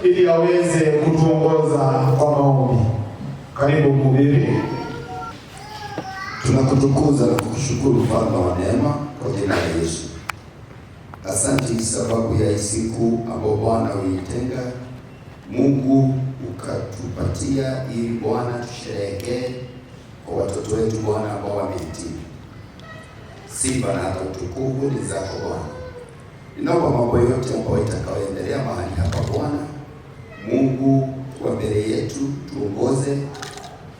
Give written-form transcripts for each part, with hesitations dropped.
ili aweze kutuongoza kwa maombi. Karibu mhubiri. Tunakutukuza na kukushukuru Mfalme wa neema kwa jina la Yesu. Asante sababu ya siku ambayo Bwana uliitenga Mungu ukatupatia ili Bwana tusherehekee kwa watoto wetu Bwana ambao wamehitimu. Sifa na hata utukufu ni zako Bwana. Ninaomba mambo yote ambayo itakayoendelea mahali hapa Bwana Mungu kwa mbele yetu tuongoze,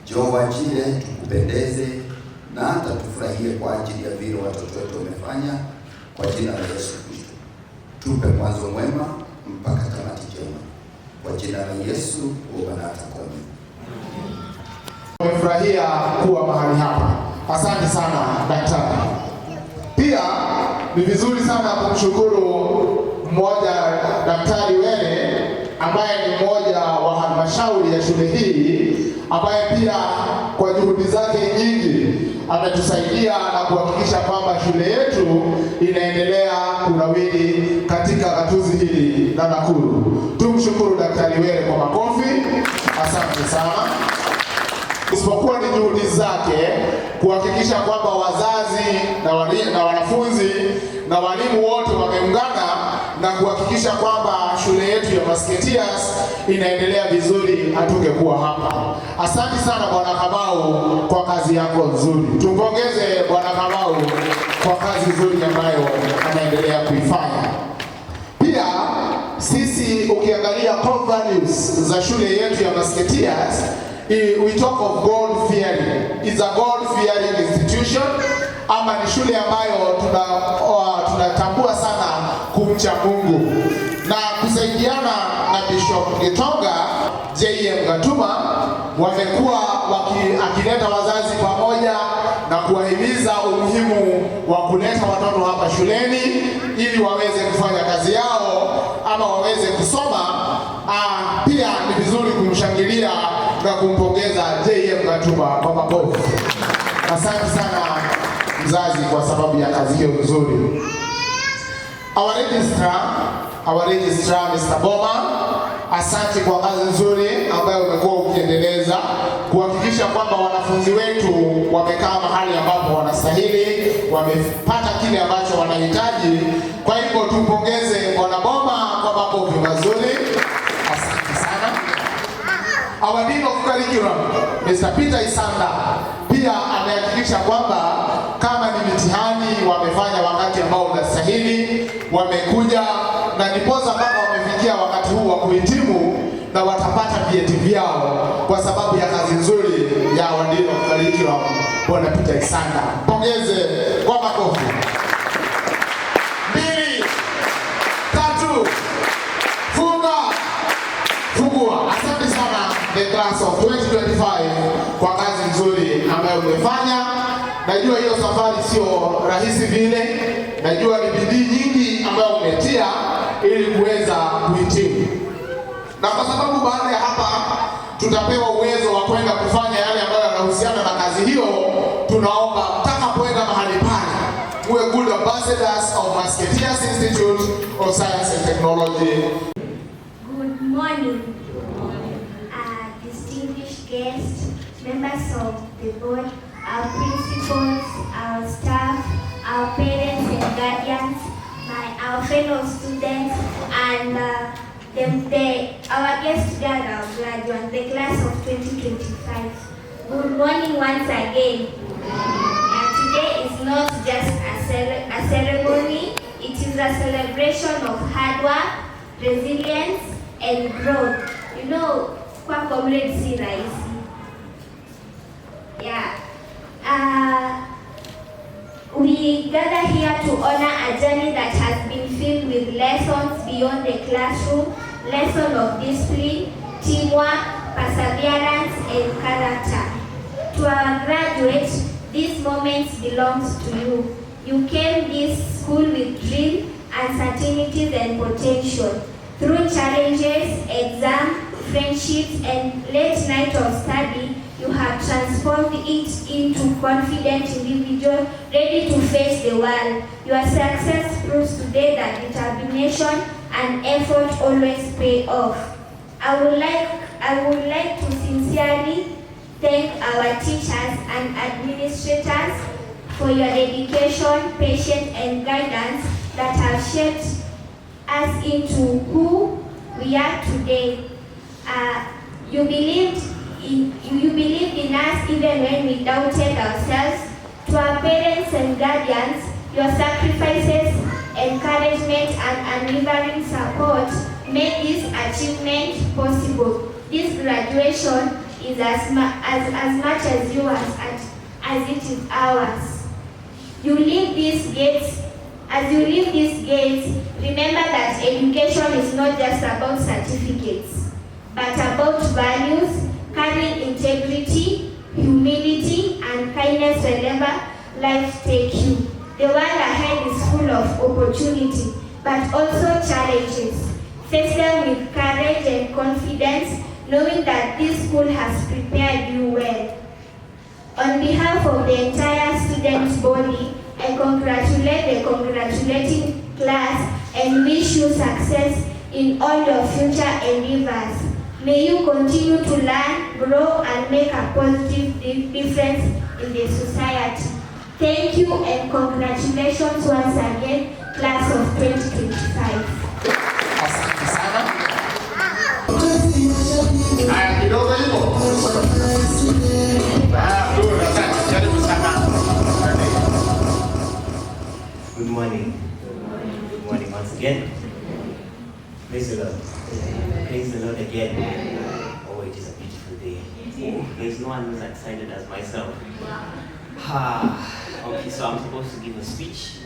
njoo wajile tukupendeze na hata tufurahie kwa ajili ya vile watoto wetu wamefanya kwa jina la Yesu Kristo. Tupe mwanzo mwema mpaka tamati njema. Kwa jina la Yesu Bwana atakuwa. Tumefurahia kuwa mahali hapa. Asante sana daktari. Pia ni vizuri sana kumshukuru mmoja Daktari Wele ambaye ni mmoja wa halmashauri ya shule hii, ambaye pia kwa juhudi zake nyingi ametusaidia na kuhakikisha kwamba shule yetu inaendelea kunawiri katika gatuzi hili la Nakuru. Tumshukuru Daktari Wele kwa makofi. Asante sana. Isipokuwa ni juhudi zake kuhakikisha kwamba wazazi na wanafunzi na walimu wote wameungana na kuhakikisha kwamba shule yetu ya Musketeers inaendelea vizuri, hatungekuwa hapa. Asante sana Bwana Kamau kwa kazi yako nzuri. Tumpongeze Bwana Kamau kwa kazi nzuri ambayo anaendelea kuifanya. Pia sisi ukiangalia core values za shule yetu ya Musketeers, we talk of God fearing. It's a God fearing institution. Ama ni shule ambayo tunatambua sana kumcha Mungu, na kusaidiana na Bishop Gitonga JM Gatuma wamekuwa akileta wazazi pamoja na kuwahimiza umuhimu wa kuleta watoto hapa shuleni ili waweze kufanya kazi yao ama waweze kusoma. Pia ni vizuri kumshangilia na kumpongeza JM Gatuma kwa makofi. Asante sana mzazi kwa sababu ya kazi hiyo nzuri. Our registrar Mr. Boma, asante kwa kazi nzuri ambayo umekuwa ukiendeleza kuhakikisha kwamba wanafunzi wetu wamekaa mahali ambapo wanastahili, wamepata kile ambacho wanahitaji. Kwa hivyo tumpongeze Bwana Boma kwa makofi mazuri. Asante sana. Our Dean of Curriculum Mr. Peter Isanda pia amehakikisha kwamba kama ni mitihani wamefanya wakati ambao unastahili, wamekuja na ndiposa mpaka wamefikia wakati huu wa kuhitimu na watapata vyeti vyao kwa sababu ya kazi nzuri ya Our Dean of Curriculum Bwana Peter Isanda. Pongeze kwa makofi. 2, 3, fungua. Asante sana the class of 2025 kwa kazi nzuri ambayo umefanya. Najua hiyo safari sio rahisi vile. Najua ni bidii nyingi ambayo umetia ili kuweza kuhitimu. Na kwa sababu baada ya hapa tutapewa uwezo wa kwenda kufanya yale ambayo yanahusiana na kazi hiyo, tunaomba mtakapoenda mahali pale muwe good ambassadors of Musketeers Institute of Science and Technology. Good morning. Distinguished guests, members of the board, our principals, our staff, our parents and guardians, our fellow students, and our guest graduates, the class of 2025. Good morning once again. Today is not just a ceremony, it is a celebration of hard work, resilience, and growth. You know, kwa comrade si rahisi. Yeah. We gather here to honor a journey that has been filled with lessons beyond the classroom, lessons of discipline, teamwork, perseverance, and character. To our graduates, these moments belongs to you. You came this school with dreams, uncertainties, and potential. Through challenges, exams, friendships, and late night of study, you have transformed it into confident individuals ready to face the world. Your success proves today that determination and effort always pay off. I would like to sincerely thank our teachers and administrators for your dedication, patience, and guidance that have shaped us into who we are today. You believed in us even when we doubted ourselves. To our parents and guardians, your sacrifices, encouragement, and unwavering support made this achievement possible. This graduation is as much as yours as it is ours. You leave these gates. As you leave these gates, remember that education is not just about certificates, but about values, carrying integrity, humility, and kindness wherever life takes you. The world ahead is full of opportunity, but also challenges. Face them with courage and confidence, knowing that this school has prepared you well. On behalf of the entire student body, I congratulate the congratulating class and wish you success in all your future endeavors. May you continue to learn, grow, and make a positive difference in the society. Thank you and congratulations once again, class of 2025. Asante sana. Haya kidogo hivyo. Asante. Karibu sana. Good morning. Good morning once again. Praise the Lord. Praise the Lord again. Oh, it is a beautiful day. There is no one who's excited as myself. Okay, so I'm supposed to give a speech,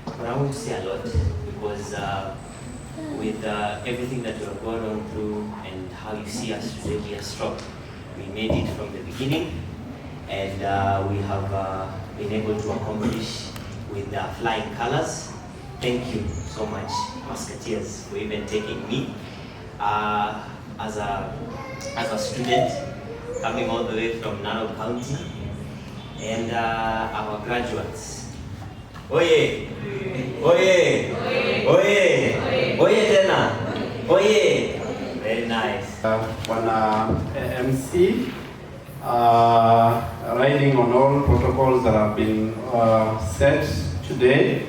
but I won't say a lot because with everything that we have gone on through and how you see us today, we are strong. We made it from the beginning, and we have been able to accomplish with flying colors. Thank you so much, Musketeers, for even taking me as a student coming all the way from Narok County, and our graduates. Oye! Oye! Oye! Oye tena! Oye! Very nice. Wana MC riding on all protocols that have been set today.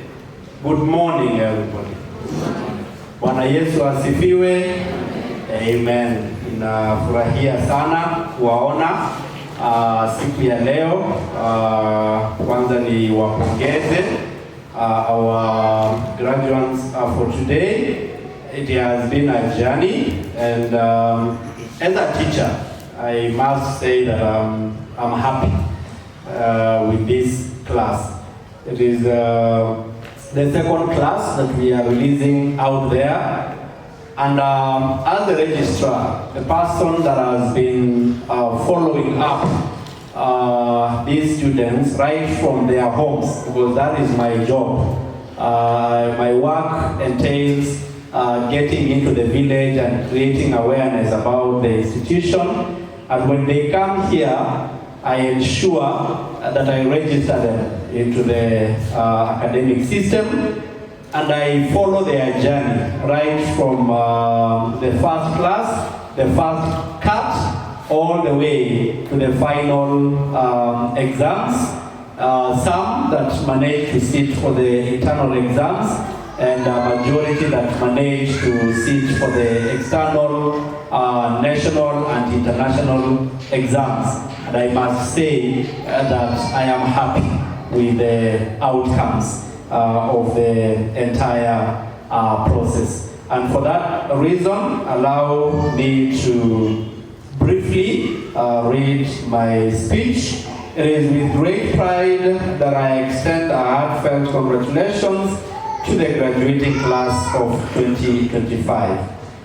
Good morning, everybody. Bwana Yesu asifiwe. Amen. Ninafurahia sana kuwaona siku ya leo. Kwanza ni wapongeze our graduates for today. It has been a journey, and as a teacher, I must say that I'm happy with this class. It is the second class that we are releasing out there, and as the registrar, the person that has been following up these students right from their homes, because that is my job. My work entails getting into the village and creating awareness about the institution. And when they come here, I ensure that I register them into the academic system, and I follow their journey right from the first class, the first cut, all the way to the final exams. Some that manage to sit for the internal exams, and a majority that manage to sit for the external, national and international exams. And I must say that I am happy with the outcomes of the entire process. And for that reason, allow me to briefly read my speech. It is with great pride that I extend a heartfelt congratulations to the graduating class of 2025.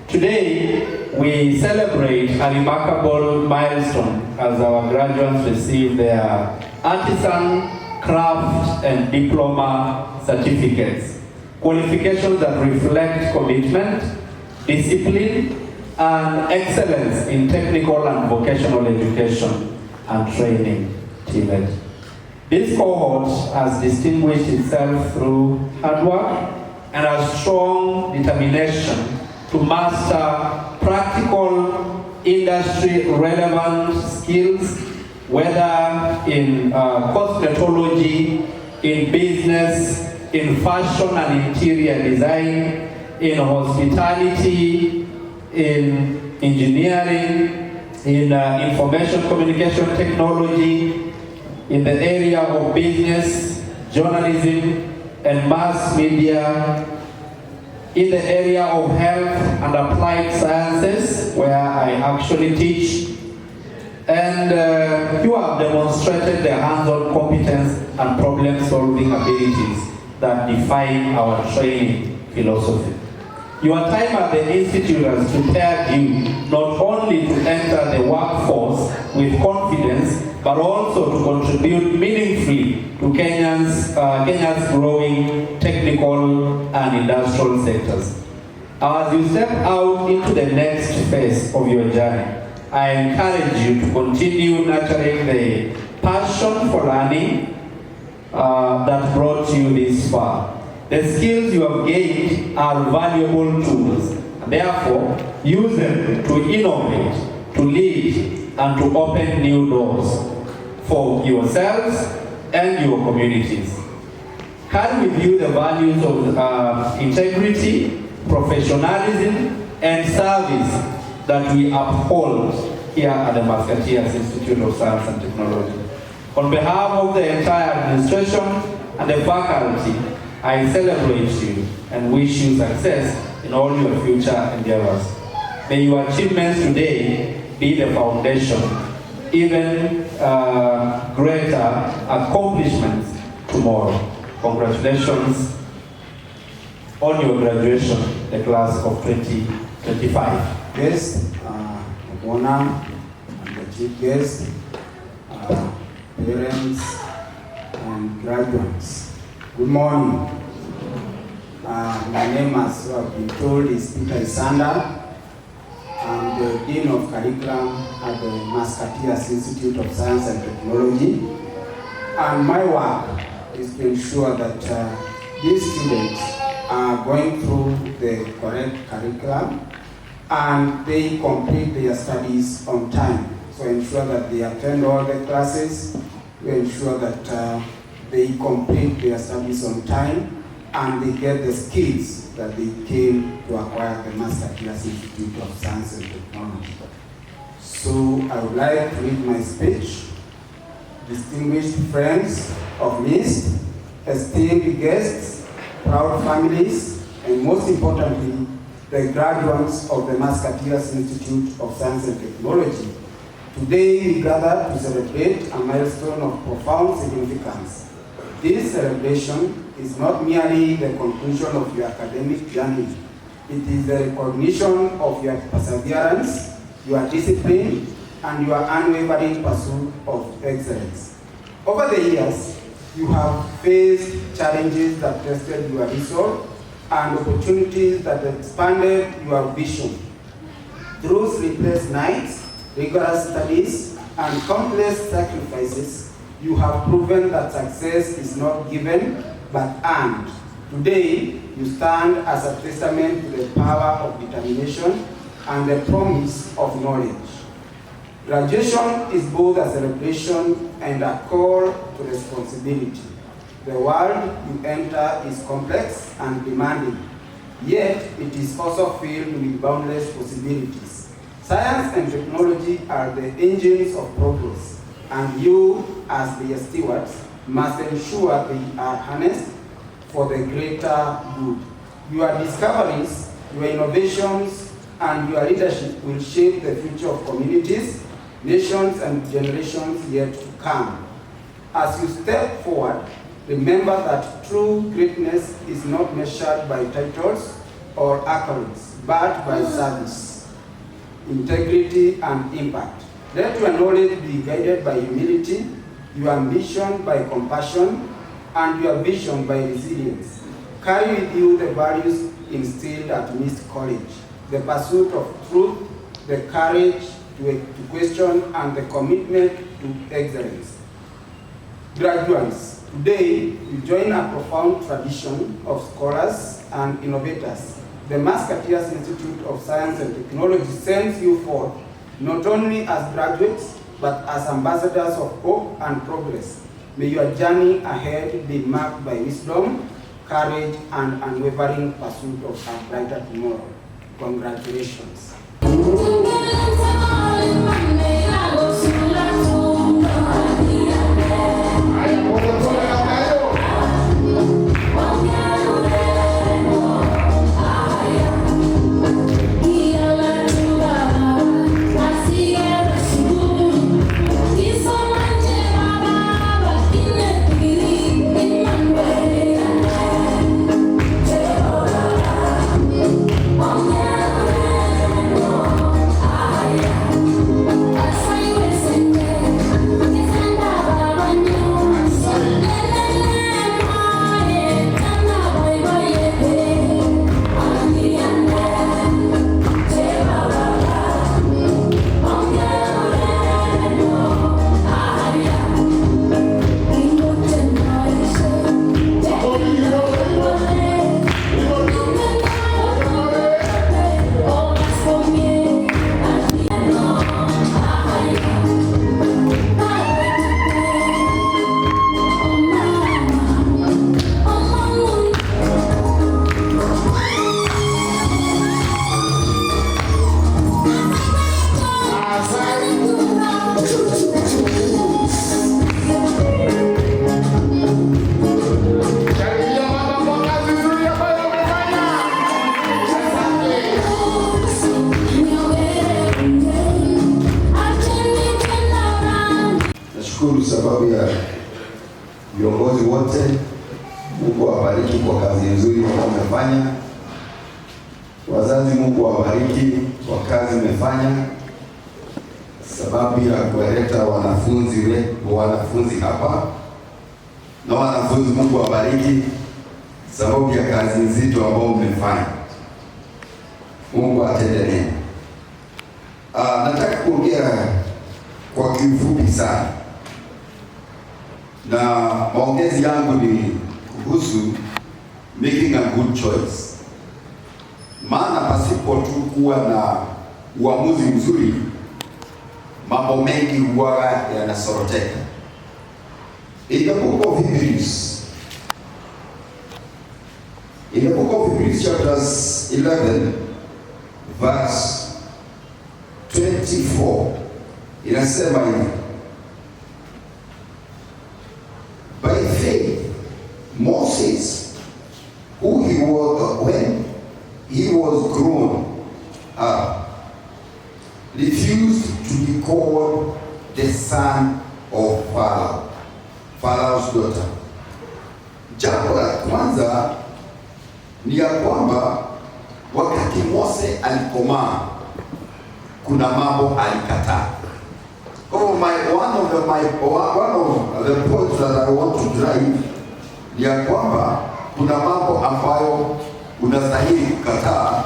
Today, we celebrate a remarkable milestone as our graduates receive their artisan, craft, and diploma certificates. Qualifications that reflect commitment, discipline, and excellence in technical and vocational education and training. TVET. This cohort has distinguished itself through hard work and a strong determination to master practical industry-relevant skills, whether in cosmetology, in business, in fashion and interior design, in hospitality, in engineering, in information communication technology, in the area of business, journalism, and mass media, in the area of health and applied sciences, where I actually teach. And you have demonstrated the hands-on competence and problem-solving abilities that define our training philosophy. Your time at the Institute has prepared you not only to enter the workforce with confidence, but also to contribute meaningfully to Kenya's growing technical and industrial sectors. As you step out into the next phase of your journey, I encourage you to continue nurturing the passion for learning that brought you this far. The skills you have gained are valuable tools. Therefore, use them to innovate, to lead, and to open new doors for yourselves and your communities. Carry with you the values of integrity, professionalism, and service that we uphold here at the Musketeers Institute of Science and Technology. On behalf of the entire administration and the faculty, I celebrate you and wish you success in all your future endeavors. May your achievements today be the foundation, even greater accomplishments tomorrow. Congratulations on your graduation, the class of 2025. Guests of honor and the chief guests, parents and graduates. Good morning. My name, as you have been told, is Peter Isanda. I'm the Dean of Curriculum at the Musketeers Institute of Science and Technology. And my work is to ensure that these students are going through the correct curriculum and they complete their studies on time. So ensure that they attend all the classes, to ensure that they complete their studies on time and they get the skills that they came to acquire at the Musketeers Institute of Science and Technology. So I would like to read my speech. Distinguished friends of MIST, esteemed guests, proud families, and most importantly, the graduates of the Musketeers Institute of Science and Technology. Today we gather to celebrate a milestone of profound significance. This celebration is not merely the conclusion of your academic journey. It is the recognition of your perseverance, your discipline, and your unwavering pursuit of excellence. Over the years, you have faced challenges that tested your resolve and opportunities that expanded your vision. Through sleepless nights, rigorous studies, and countless sacrifices, you have proven that success is not given, but earned. Today, you stand as a testament to the power of determination and the promise of knowledge. Graduation is both a celebration and a call to responsibility. The world you enter is complex and demanding, yet it is also filled with boundless possibilities. Science and technology are the engines of progress, and you, as their stewards, must ensure they are harnessed for the greater good. Your discoveries, your innovations, and your leadership will shape the future of communities, nations, and generations yet to come. As you step forward, remember that true greatness is not measured by titles or accolades, but by service, integrity, and impact. Let your knowledge be guided by humility, your ambition by compassion, and your vision by resilience. Carry with you the values instilled at MIST College, the pursuit of truth, the courage to question, and the commitment to excellence. Graduates, today you join a profound tradition of scholars and innovators. The Musketeers Institute of Science and Technology sends you forth not only as graduates, but as ambassadors of hope and progress. May your journey ahead be marked by wisdom, courage, and unwavering pursuit of a brighter tomorrow. Congratulations. Nashukuru sababu ya viongozi wote. Mungu awabariki kwa kazi nzuri wamefanya. Wazazi, Mungu awabariki kwa kazi mmefanya, sababu ya kuleta wanafunzi hapa. Na wanafunzi, Mungu awabariki sababu ya kazi nzito ambayo mmefanya. Mungu atende neno. Nataka kuongea kwa kifupi sana, na maongezi yangu ni kuhusu making a good choice. Maana pasipo tu kuwa na uamuzi mzuri, mambo mengi huwa yanasoroteka. In the book of Hebrews, chapters 11, verse 24, inasema hivi: by faith Moses, who he was when he was grown up, refused to be called the son of Pharaoh's daughter. Jambo la kwanza ni ya kwamba wakati Mose alikomaa, kuna mambo alikataa. One of the points that I want to drive ni ya kwamba kuna mambo ambayo unastahili kukataa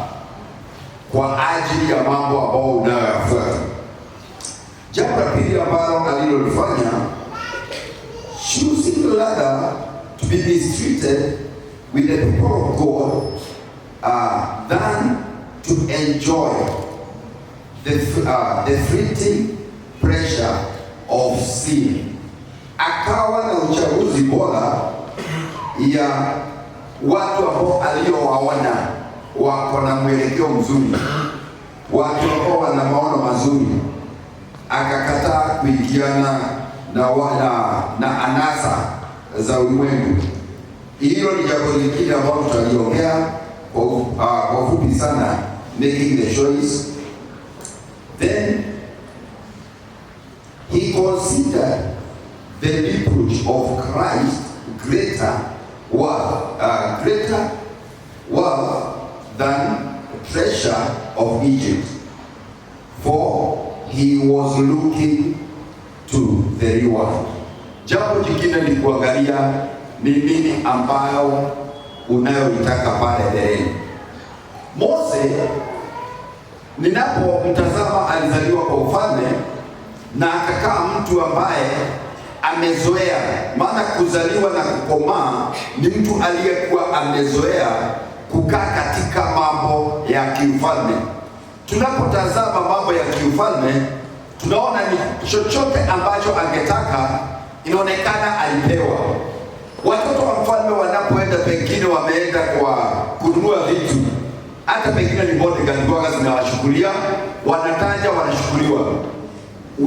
kwa ajili ya mambo ambayo unayoyafuata. Jambo la pili ambalo alilolifanya, choosing rather to be mistreated with the people of God than to enjoy the fleeting pressure of sin. Akawa na uchaguzi bora ya watu ambao aliowaona wako na mwelekeo mzuri, watu ambao wana maono mazuri. Akakataa kuingiana na anasa za ulimwengu. Hilo ni jambo lingine ambalo tutaliongea kwa ufupi sana, making the choice. Then he considered the reproach of Christ greater worth than treasure of Egypt, for he was looking to the reward. Jambo jingine ni kuangalia ni nini ambayo unayoitaka pale mbeleni. Mose, ninapomtazama, alizaliwa kwa ufalme na akakaa mtu ambaye amezoea. Maana kuzaliwa na kukomaa ni mtu aliyekuwa amezoea kukaa katika mambo ya kiufalme. tunapotazama mambo ya kiufalme tunaona ni chochote ambacho angetaka inaonekana alipewa. Watoto wa mfalme wanapoenda pengine wameenda kwa kununua vitu, hata pengine ni bodyguard kwa zinawashukulia, wanataja wanashukuliwa.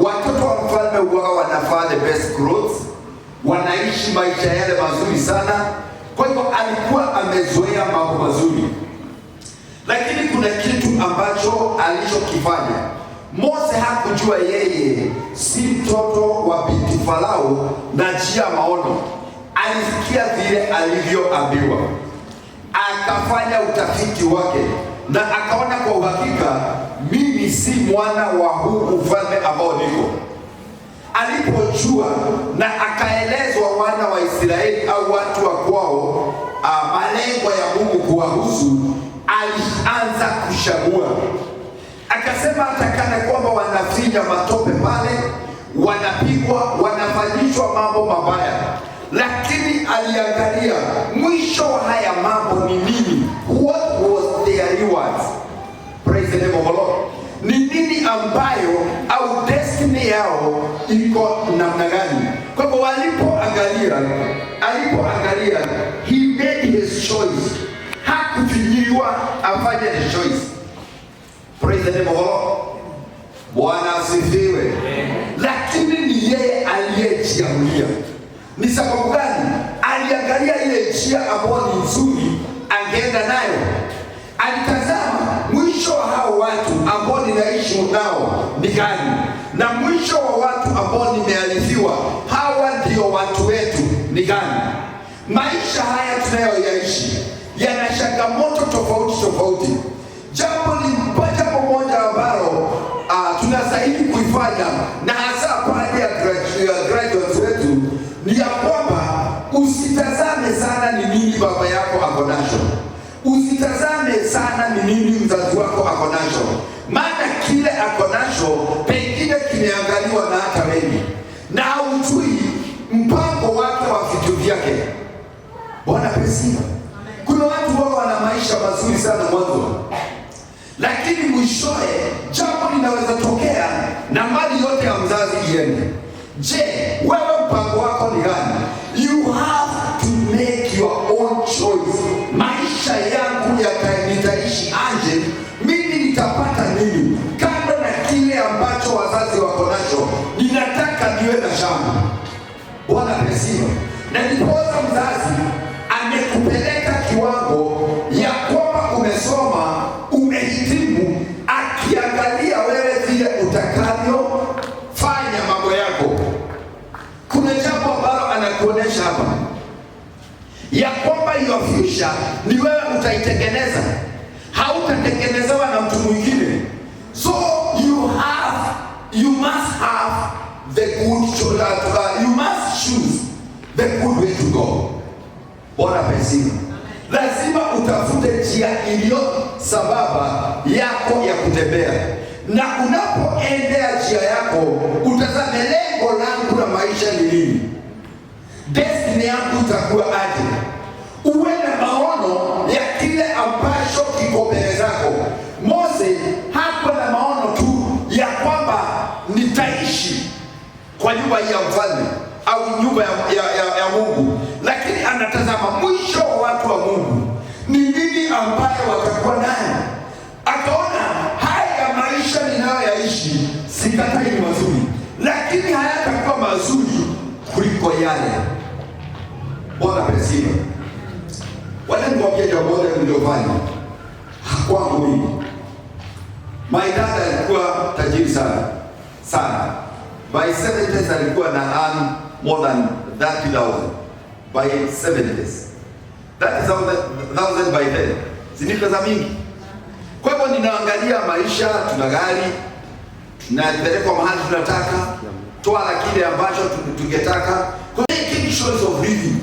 Watoto wa mfalme huwa wanafaa the best clothes, wanaishi maisha yale mazuri sana. Kwa hivyo alikuwa amezoea mambo mazuri. Lakini kuna kitu ambacho alichokifanya. Mose hakujua yeye si mtoto wa binti Farao na njia maono. Alisikia vile alivyoambiwa, akafanya utafiti wake na akaona kwa uhakika, mimi si mwana wa huu ufalme ambao niko. Alipojua na akaelezwa wana wa Israeli au watu wa kwao malengo ya Mungu kuwahusu, alianza kushamua. Akasema atakana kwamba wanafinya matope pale, wanapigwa, wanafanyishwa mambo mabaya, lakini aliangalia mwisho wa haya mambo ni nini. What was their rewards? Praise the name of the Lord. Ni nini ambayo au destiny yao iko namna gani? Kwa hivyo alipoangalia, he made his choice. Hakufinyiliwa afanye the choice. Praise the name of the Lord. Bwana asifiwe. Lakini ni yeye aliyejiamulia. Ni sababu gani? Aliangalia ile njia ambayo ni nzuri angeenda nayo. Alitazama mwisho wa hao watu ambao ninaishi nao ni gani, na mwisho wa watu ambao nimealifiwa hawa ndio watu wetu ni gani. Maisha haya tunayoyaishi yana changamoto tofauti. Jambo moja ambalo tunastahili kuifanya, na hasa baada ya graduates wetu, ni ya kwamba usitazame sana ni nini baba yako ako nacho. Usitazame sana ni nini mzazi wako ako nacho, maana kile ako nacho pengine kimeangaliwa na hata wengi, na haujui mpango wake wa vitu vyake. Bwana pesiwa. Kuna watu wao wana maisha mazuri sana mwanzo, lakini mwishoe jambo linaweza tokea na mali yote ya mzazi iende. Je, wewe mpango wako ni gani? You have to make your own choice. Maisha yangu nitaishi aje? Mimi nitapata nini kando na kile ambacho wazazi wako nacho? Ninataka niwe na shamba. Bwana pesiwa. Na nipoza mzazi amekupeleka kiwango ya kwamba umesoma, umehitimu, akiangalia wewe vile utakavyo fanya mambo yako. Kuna jambo ambalo anakuonesha hapa ya kwamba your future ni wewe utaitengeneza, hautatengenezewa na mtu mwingine. So you must have the good choice. You must choose the good way to go. Bora pesimu. Lazima utafute njia iliyo sababa yako ya kutembea, na unapoendea njia yako utazame lengo langu la maisha ni nini, destiny yangu itakuwa aje. Uwe na maono ya kile ambacho kiko mbele zako. Mose hakuwa na maono tu ya kwamba nitaishi kwa nyumba ya mfalme au nyumba ya Mungu, lakini anatazama mwisho wa watu wa Mungu ni nini ambayo watakuwa nayo. Akaona haya maisha ninayoyaishi sikatai ni mazuri, lakini hayatakuwa mazuri kuliko yale. Bwana pesiwa. Wale niwaambia jambo moja nililofanya kwangu mimi. My dad alikuwa tajiri sana. By 70s alikuwa na earn more than 30,000 by 70s. That is 1,000 by then. Si pesa mingi. Kwa hivyo ninaangalia maisha, tuna gari, tunapelekwa mahali tunataka, toa kile ambacho tungetaka. Kwa hiyo choice of living.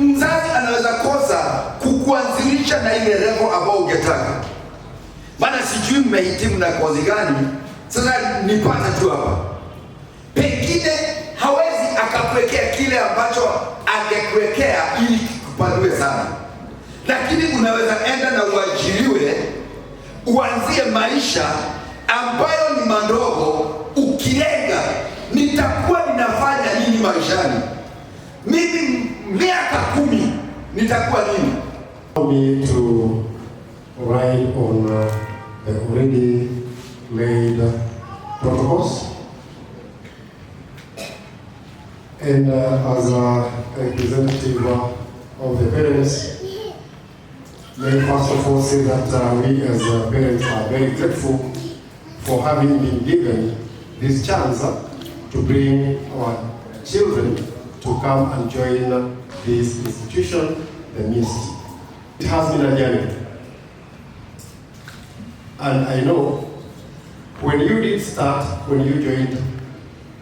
Mzazi anaweza kosa kukuanzilisha na ile level ambao ungetaka. Maana sijui mmehitimu na kozi gani, sasa nipata tu hapa. Pengine hawezi akakuwekea kile ambacho angekuwekea ili kupanue sana. Lakini unaweza enda na uajiriwe, uanzie maisha ambayo ni madogo, ukilenga nitakuwa ninafanya nini maishani, mimi miaka 10 nitakuwa nini. Me to ride on the already laid protocols, and as a representative of the parents, let me first of all say that we as parents are very grateful for having been given this chance to bring our children to come and join this institution, the MIST. It has been a journey. And I know when you did start, when you joined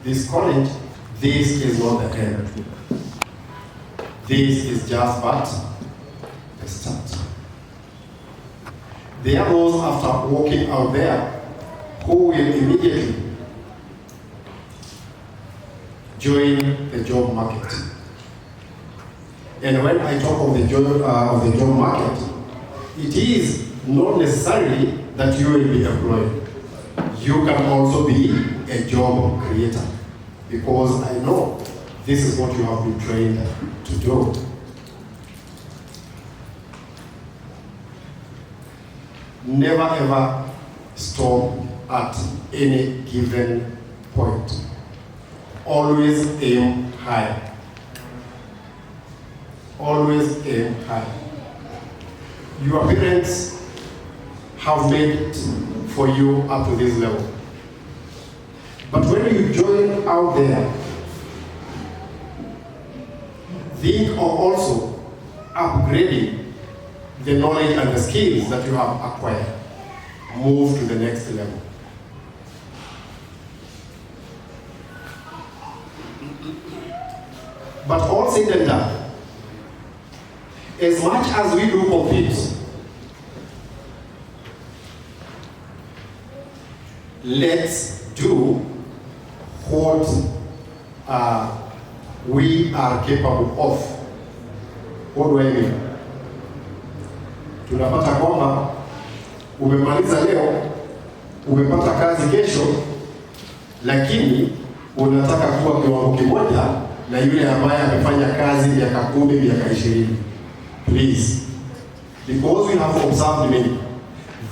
this college, this is not the end. This is just but the start. There are those after walking out there who will immediately join the job market. And when I talk of the job market, it is not necessarily that you will be employed. You can also be a job creator, because I know this is what you have been trained to do. Never ever stop at any given point. Always aim high. Always aim high. Your parents have made it for you up to this level. But when you join out there, think of also upgrading the knowledge and the skills that you have acquired. Move to the next level. But all said and done, as much as we do compete, let's do what we are capable of. What do I mean? Tunapata kwamba umemaliza leo, umepata kazi kesho, lakini unataka kuwa kiwango kimoja na yule ambaye amefanya kazi miaka 10, miaka 20. Please, because we have observed many,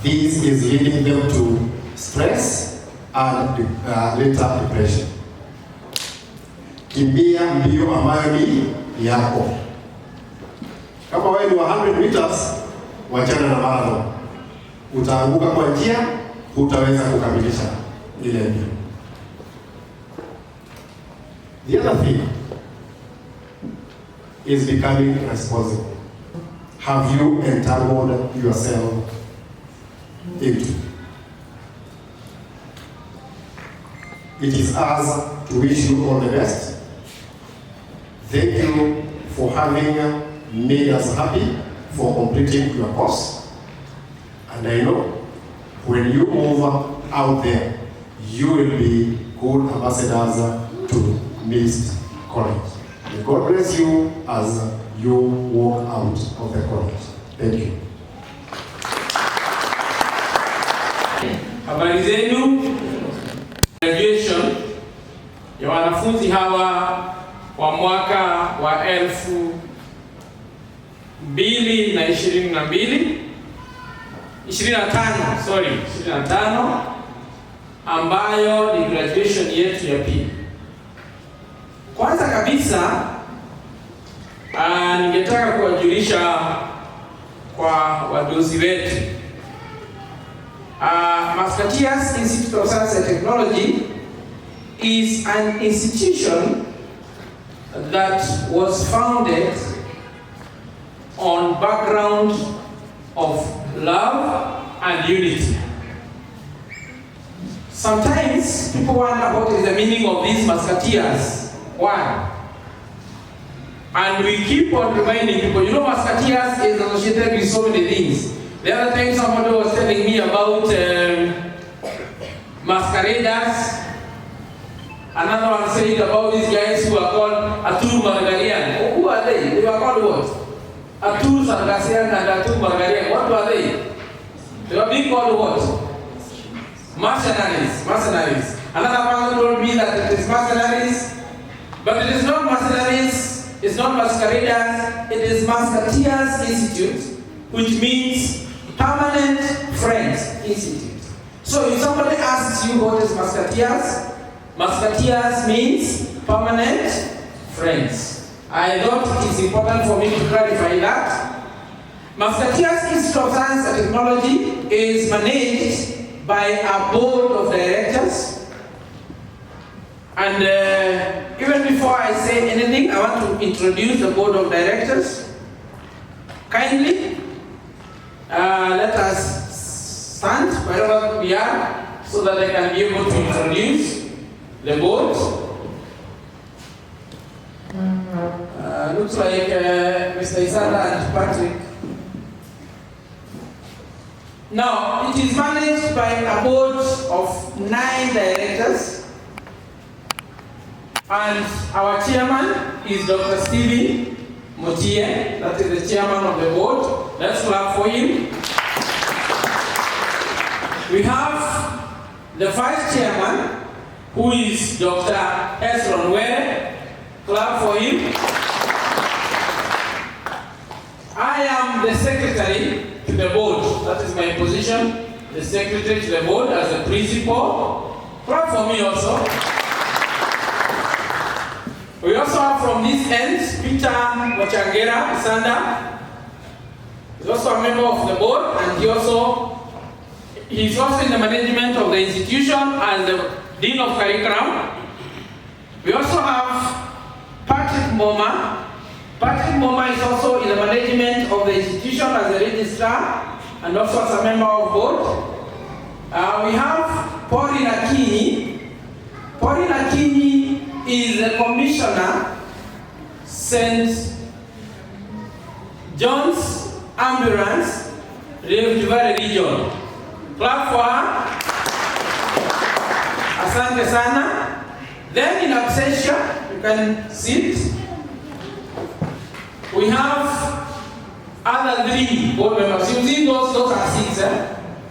this is leading them to stress and later depression. Kimbia mbio ambayo ni yako. Kama wewe ni 100 meters, wachana na marathon. Utaanguka kwa njia, hutaweza kukamilisha ile mbio. The other thing is becoming responsible. Have you entangled yourself into? It is us to wish you all the best. Thank you for having made us happy for completing your course. And I know when you move out there, you will be good ambassadors to MIST College. May God bless you as you walk out of the college. Thank you. Habari zenu. Graduation ya wanafunzi hawa wa mwaka wa 2025 ambayo ni graduation yetu ya pili. Kwanza kabisa ningetaka kuwajulisha kwa wadozi wetu. Musketeers Institute of Science and Technology is an institution that was founded on background of love and unity. Sometimes people wonder what is the meaning of these Musketeers. Why? And we keep on reminding people, you know, Musketeers is associated with so many things. The other time somebody was telling me about masqueraders. Another one said about these guys who are called Atur Margarian. Oh, who are they? They were called what? Atur Sargasian and Atur Margarian. What were they? They were being called what? Mercenaries. Mercenaries. Another person told me that it is mercenaries, but it is not mercenaries, it's not masqueraders, it is Musketeers Institute, which means Permanent Friends Institute. So if somebody asks you what is Musketeers, Musketeers means permanent friends. I thought it's important for me to clarify that. Musketeers Institute of Science and Technology is managed by a board of directors. And even before I say anything, I want to introduce the board of directors. Kindly, let us stand wherever we are so that I can be able to introduce the board. Looks like Mr. Isada and Patrick. Now, it is managed by a board of 9 directors. And our chairman is Dr. Stephen Motie, that is the chairman of the board. Let's clap for him. We have the vice chairman, who is Dr. Esron Were. Clap for him. I am the secretary to the board. That is my position, the secretary to the board as the principal. Clap for me also. We also have from this end, Peter Wachangera Isanda. He's also a member of the board, and he's also in the management of the institution as the Dean of Curriculum. We also have Patrick Moma. Patrick Moma is also in the management of the institution as a registrar and also as a member of board. We have Pauline Akini. Pauline Akini is the commissioner, St. John's Ambulance, Rift Valley Region. Clap for her. Asante sana. Then in absentia, you can sit. We have other 3 board members. You see those are 6.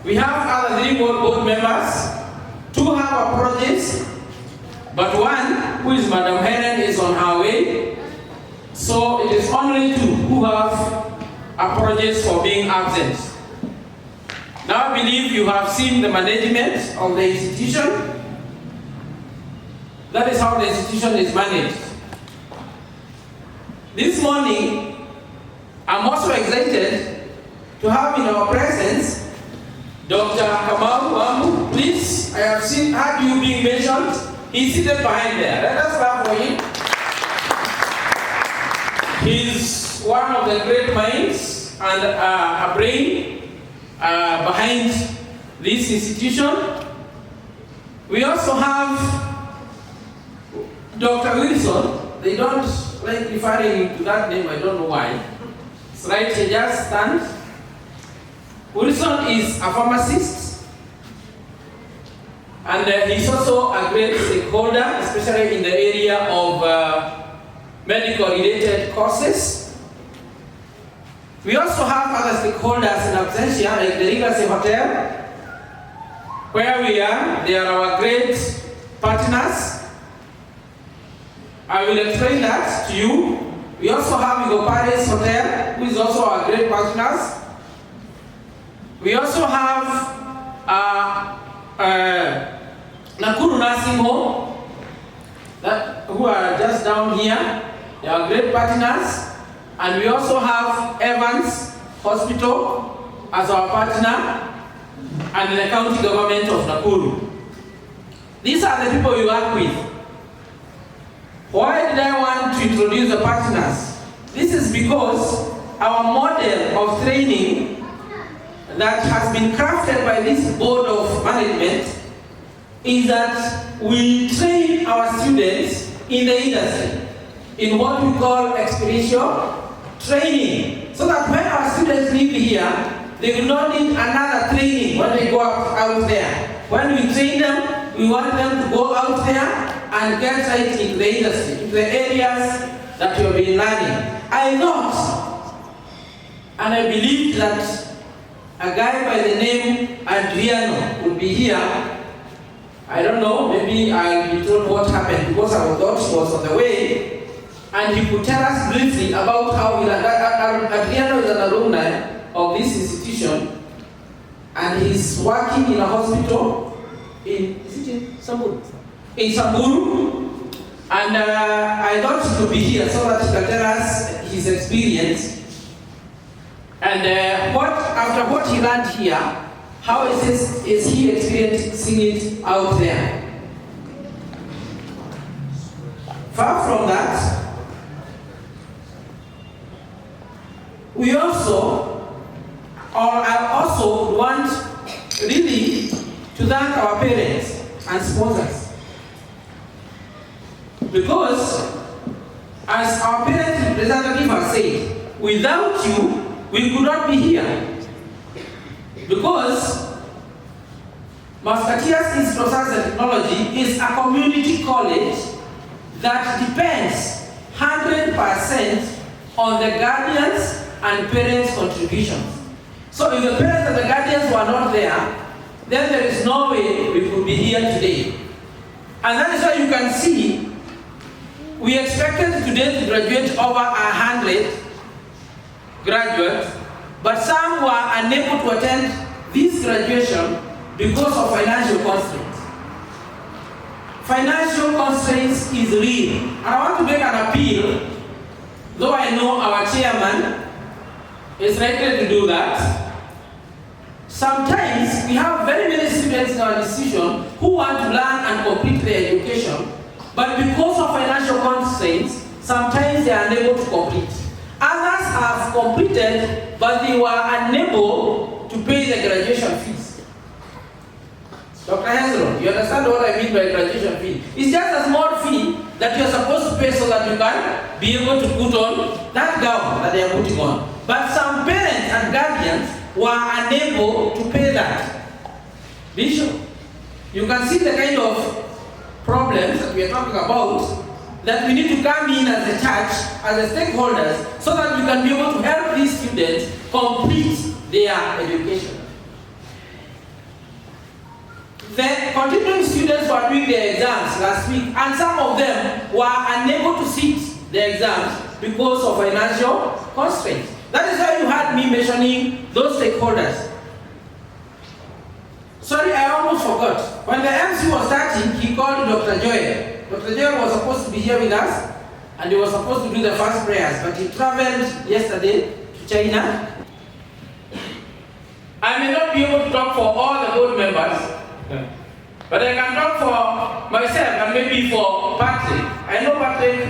We have other 3 board members. 2 have apologies, but 1, who is Madam Helen, is on her way. So it is only 2 who have apologies for being absent. Now I believe you have seen the management of the institution. That is how the institution is managed. This morning, I'm also excited to have in our presence Dr. Kamau Wambu. Please, I have heard you being mentioned. He's seated behind there. Let us clap for him. He's one of the great minds and a brain behind this institution. We also have Dr. Wilson. They don't like referring to that name, I don't know why. It's right here, just stand. Wilson is a pharmacist, and he's also a great stakeholder, especially in the area of medical related courses. We also have other stakeholders in absentia, like the Legacy Hotel, where we are. They are our great partners. I will explain that to you. We also have Igo Paris Hotel, who is also our great partners. We also have Nakuru Nursing Home, who are just down here. They are great partners. And we also have Evans Hospital as our partner, and the county government of Nakuru. These are the people we work with. Why did I want to introduce the partners? This is because our model of training that has been crafted by this board of management is that we train our students in the industry in what we call experiential training, so that when our students leave here, they will not need another training when they go out there. When we train them, we want them to go out there and get right into the industry, into the areas that you have been learning. I thought, and I believed that a guy by the name Adriano would be here. I don't know, maybe I'll be told what happened because I thought he was on the way, and he could tell us briefly about how Adriano is an alumni of this institution, and he's working in a hospital in Samburu? In Samburu. And I thought he could be here so that he can tell us his experience. And after what he learned here, how is he experiencing it out there? Far from that, I also want really to thank our parents and sponsors. Because, as our parents representative has said, without you, we could not be here. Because Musketeers Institute of Science and Technology is a community college that depends 100% on the guardians and parents' contributions. So if the parents and the guardians were not there, then there is no way we could be here today. And that is why you can see we expected today to graduate over 100 graduates, but some were unable to attend this graduation because of financial constraints. Financial constraints is real. And I want to make an appeal, though I know our chairman is likely to do that. Sometimes we have very many students in our institution who want to learn and complete their education, but because of financial constraints, sometimes they are unable to complete. Others have completed, but they were unable to pay the graduation fees. Dr. Hezron, you understand what I mean by graduation fee? It's just a small fee that you're supposed to pay so that you can be able to put on that gown that they are putting on. But some parents and guardians were unable to pay that. Bishop, you can see the kind of problems that we are talking about, that we need to come in as a church, as a stakeholders, so that we can be able to help these students complete their education. The continuing students were doing their exams last week, and some of them were unable to sit the exams because of financial constraints. That is why you had me mentioning those stakeholders. Sorry, I almost forgot. When the MC was starting, he called Dr. Joel. Dr. Joel was supposed to be here with us, and he was supposed to do the first prayers, but he traveled yesterday to China. I may not be able to talk for all the board members, but I can talk for myself and maybe for Patrick. I know Patrick,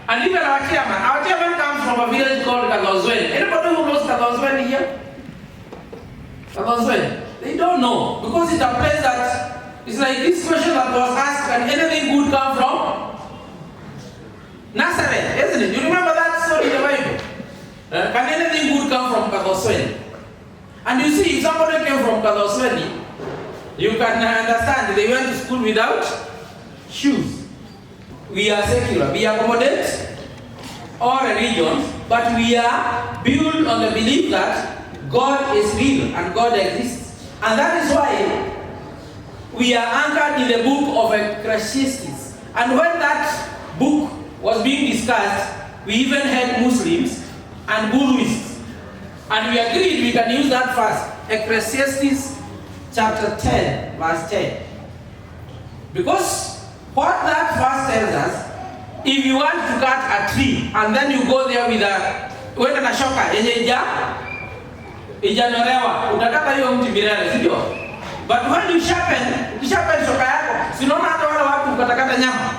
and even our chairman. Our chairman comes from a village called Kalozwen. Anybody who knows Kalozwen here? Kalozwen? They don't know, because it's a place that, it's like this question that was asked, can anything good come from Nazareth, isn't it? You remember that story in the Bible? Can anything good come from Kalozwen? And you see, if somebody came from Kalozwen, you can understand they went to school without shoes. We are secular. We accommodate all religions, but we are built on the belief that God is real and God exists. And that is why we are anchored in the book of Ecclesiastes. And when that book was being discussed, we even had Muslims and Buddhists. And we agreed we can use that verse, Ecclesiastes chapter 10, verse 10. Because what that verse tells us, if you want to cut a tree and then you go there with a shoka, ijanorewa, utakata hiyo mti milele, sivyo? But when you sharpen shoka yako, si unaona hata wale watu ukatakata nyama,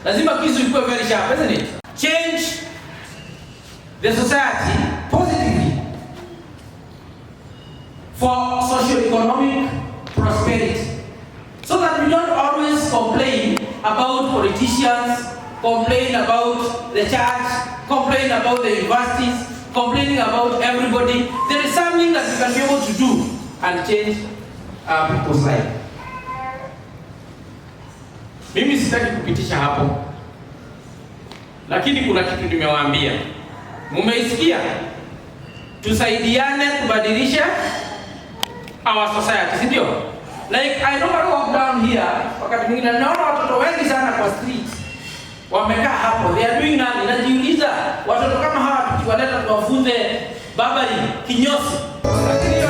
lazima kisu ikuwe very sharp, isn't it? Change the society positively for socio-economic prosperity, so that we don't always complain about politicians, complain about the church, complain about the universities, complaining about everybody. There is something that we can be able to do and change people's life. Mimi sitaki kupitisha hapo, lakini kuna kitu nimewaambia. Mumeisikia? Tusaidiane kubadilisha our society, si ndio? Like I normally walk down here, wakati mwingine naona watoto wengi sana kwa street wamekaa hapo, they are doing nothing. Najiuliza watoto kama hawa tukiwaleta tuwafunze babari kinyosi, lakini hiyo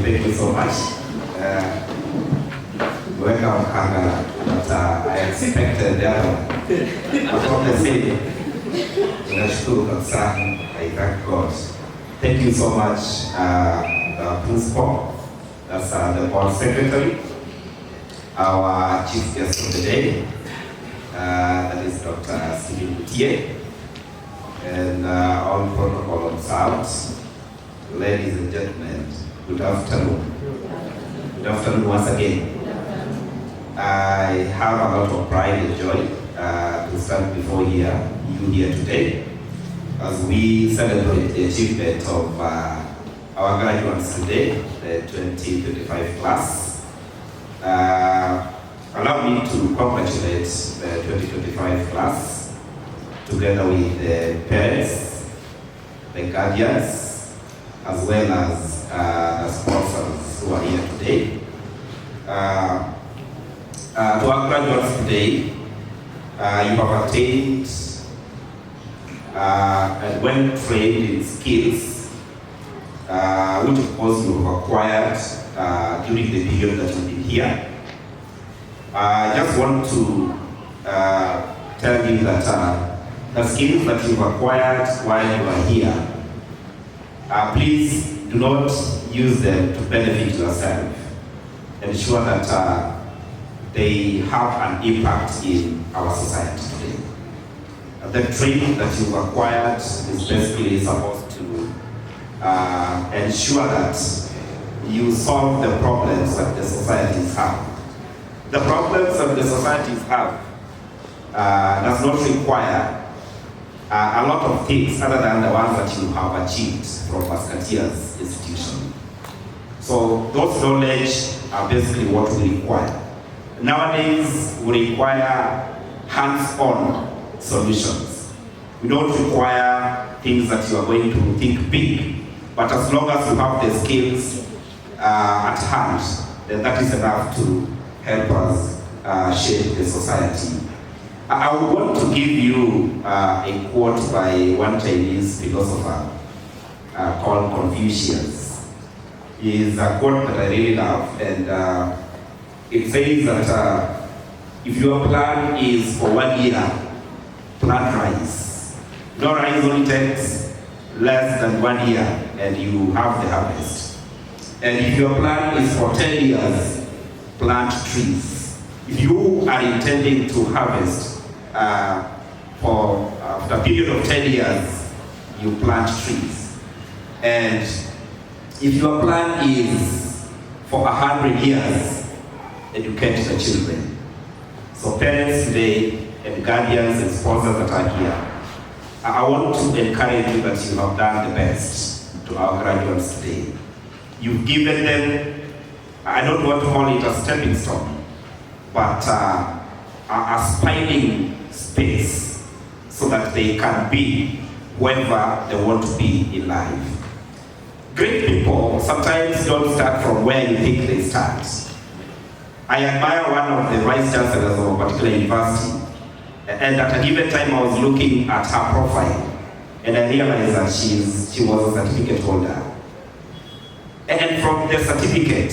Thank you so much. Welcome, Kanga. But I expected the other one. But honestly, tunashukuru kabisa. I thank God. Thank you so much, the principal, that's the board secretary, our chief guest of the day, that is Dr. Stephen Gutier, and all protocol observed. Ladies and gentlemen, good afternoon. Good afternoon once again. I have a lot of pride and joy to stand before you here today as we celebrate the achievement of our graduates today, the 2025 class. Allow me to congratulate the 2025 class together with the parents, the guardians, as well as the sponsors who are here today. To our graduates today, you have attained and well-trained in skills, which of course you have acquired during the period that you've been here. I just want to tell you that the skills that you've acquired while you are here, please do not use them to benefit yourself. Ensure that they have an impact in our society today. The training that you've acquired is basically supposed to ensure that you solve the problems that the societies have. The problems that the societies have does not require a lot of things other than the ones that you have achieved from Musketeers institution. So those knowledge are basically what we require. Nowadays, we require hands-on solutions. We don't require things that you are going to think big, but as long as you have the skills at hand, then that is enough to help us shape the society. I would want to give you a quote by one Chinese philosopher called Confucius. It is a quote that I really love, and it says that if your plan is for 1 year, plant rice. No, rice only takes less than 1 year and you have the harvest. And if your plan is for 10 years, plant trees. If you are intending to harvest for after a period of 10 years, you plant trees. And if your plan is for 100 years, educate the children. So parents today and guardians and sponsors that are here, I want to encourage you that you have done the best to our graduates today. You've given them, I don't want to call it a stepping stone, but a spinning space so that they can be whoever they want to be in life. Great people sometimes don't start from where you think they start. I admire one of the vice chancellors of a particular university, and at a given time I was looking at her profile and I realized that she was a certificate holder. And from the certificate,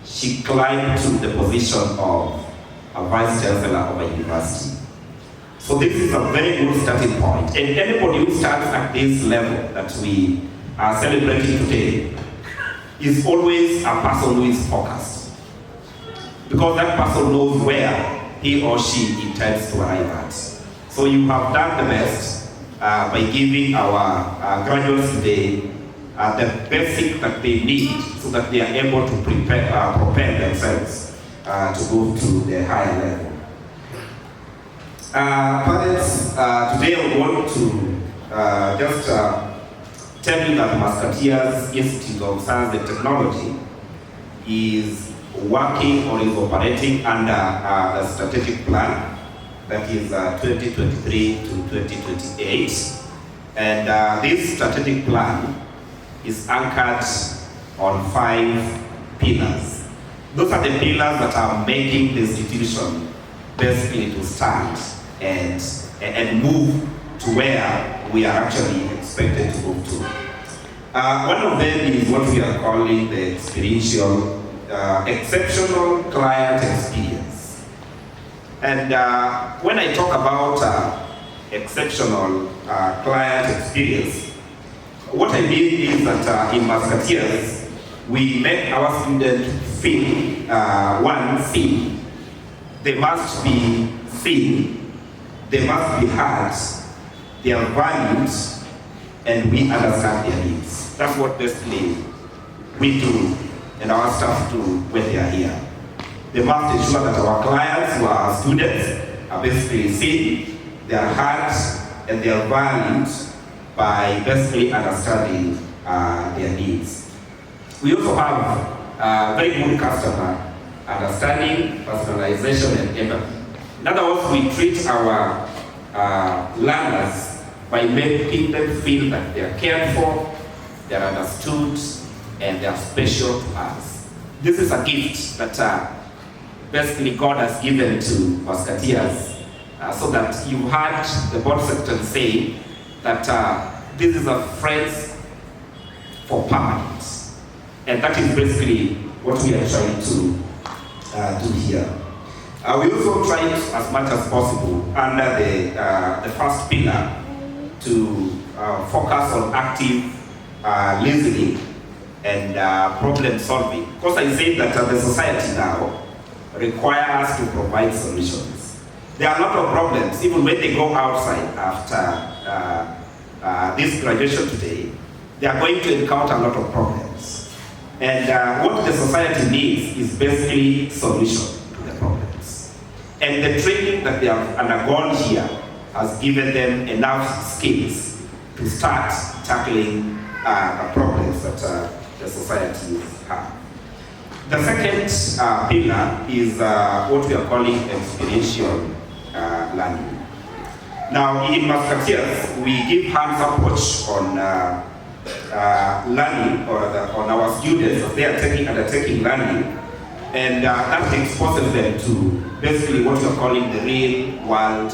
she climbed to the position of a vice chancellor of a university. So this is a very good starting point. And anybody who starts at this level that we are celebrating today is always a person who is focused. Because that person knows where he or she intends to arrive at. So you have done the best by giving our graduates today the basic that they need so that they are able to prepare themselves to go to the higher level. Parents, today I want to just tell you that Musketeers Institute of Science and Technology is working or is operating under the strategic plan that is 2023 to 2028. And this strategic plan is anchored on 5 pillars. Those are the pillars that are making the institution basically to stand and move to where we are actually expected to move to. One of them is what we are calling the experiential, exceptional client experience. And when I talk about exceptional client experience, what I mean is that in Musketeers, we make our students feel one thing. They must be seen, they must be heard, they are valued, and we understand their needs. That's what basically we do and our staff do when they are here. They must ensure that our clients who are our students are basically seen, they are heard, and they are valued by basically understanding their needs. We also have very good customer understanding, personalization, and empathy. In other words, we treat our learners by making them feel that they are cared for, they are understood, and they are special to us. This is a gift that basically God has given to Musketeers, so that you heard the board secretary say that this is a friends for permanent. And that is basically what we are trying to do here. We also tried as much as possible under the first pillar to focus on active listening and problem solving. Because I say that the society now requires us to provide solutions. There are a lot of problems, even when they go outside after this graduation today, they are going to encounter a lot of problems. And what the society needs is basically solution to the problems. And the training that they have undergone here has given them enough skills to start tackling the problems that the society have. The second pillar is what we are calling experiential learning. Now, in Musketeers, we give hands-on approach on learning on our students as they are undertaking learning, and that exposes them to basically what we are calling the real-world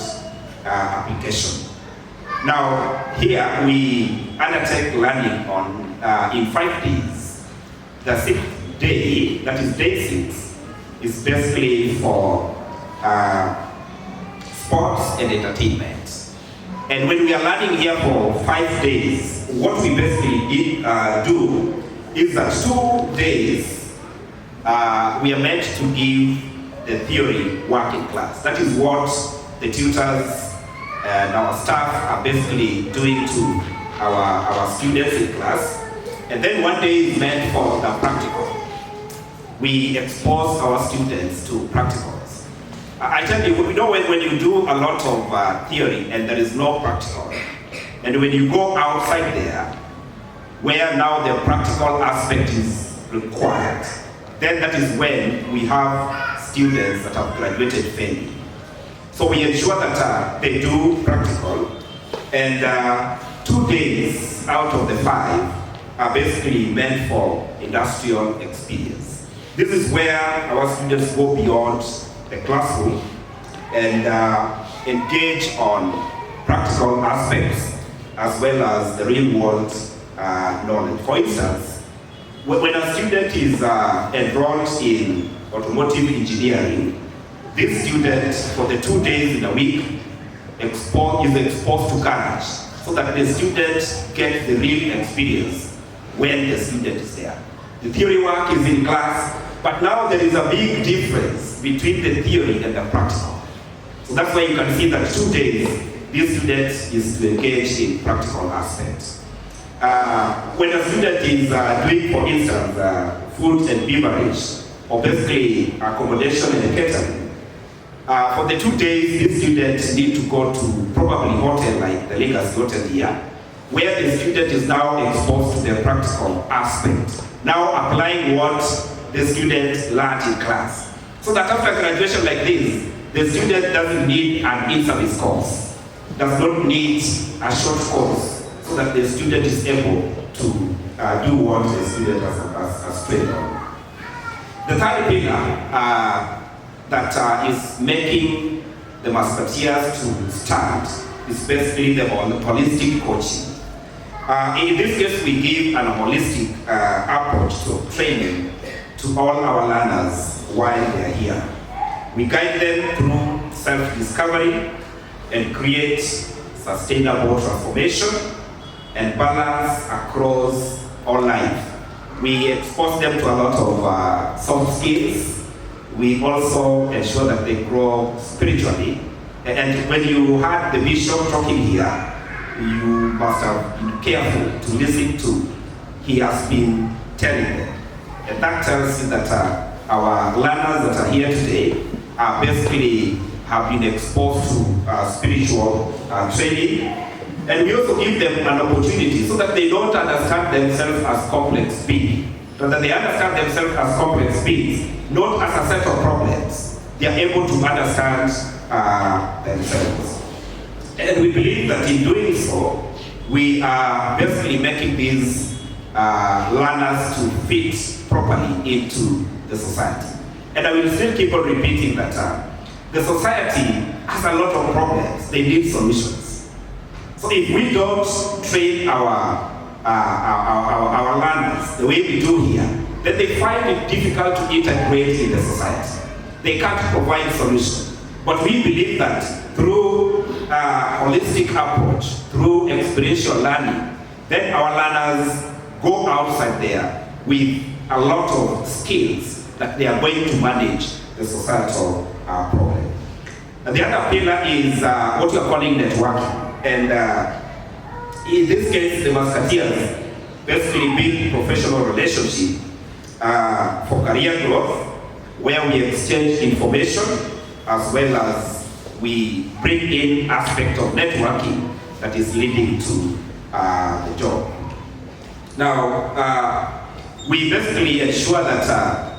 application. Now, here we undertake learning on in 5 days. The 6th day, that is day 6, is basically for sports and entertainment. And when we are learning here for 5 days, what we basically do is that 2 days we are meant to give the theory working class. That is what the tutors and our staff are basically doing to our students in class. And then 1 day is meant for the practical. We expose our students to practicals. I tell you, when you do a lot of theory and there is no practical, and when you go outside there, where now the practical aspect is required, then that is when we have students that have graduated failing. So we ensure that they do practical, and 2 days out of the 5 are basically meant for industrial experience. This is where our students go beyond the classroom and engage on practical aspects as well as the real world knowledge. For instance, when a student is enrolled in automotive engineering, this student for the 2 days in a week is exposed to garage, so that the student gets the real experience when the student is there. The theory work is in class, but now there is a big difference between the theory and the practical. So that's why you can see that 2 days, this student is to engage in practical aspects. when a student is doing, for instance, food and beverage, or basically accommodation and catering, for the 2 days, these students need to go to probably hotel like the Legacy Hotel here, where the student is now exposed to the practical aspect, now applying what the student learned in class. So that after graduation like this, the student doesn't need an in-service course, does not need a short course, so that the student is able to do what the student has trained on. The third pillar that is making the Musketeers to stand is basically the holistic coaching. In this case, we give an holistic approach to training to all our learners while they are here. We guide them through self-discovery and create sustainable transformation and balance across all life. We expose them to a lot of soft skills. We also ensure that they grow spiritually. And when you had the bishop talking here, you must have been careful to listen to he has been telling them. And that tells you that our learners that are here today are basically have been exposed to spiritual training. And we also give them an opportunity so that they don't understand themselves as complex beings, but that they understand themselves as complex beings, not as a set of problems. They are able to understand themselves. And we believe that in doing so, we are basically making these learners to fit properly into the society. And I will still keep on repeating that the society has a lot of problems. They need solutions. So if we don't train our learners the way we do here, then they find it difficult to integrate in the society. They can't provide solutions. But we believe that through holistic approach, through experiential learning, then our learners go outside there with a lot of skills that they are going to manage the societal problem. And the other pillar is what we are calling networking. And in this case, the Musketeers basically build professional relationship for career growth, where we exchange information as well as we bring in aspect of networking that is leading to the job. Now, we basically ensure that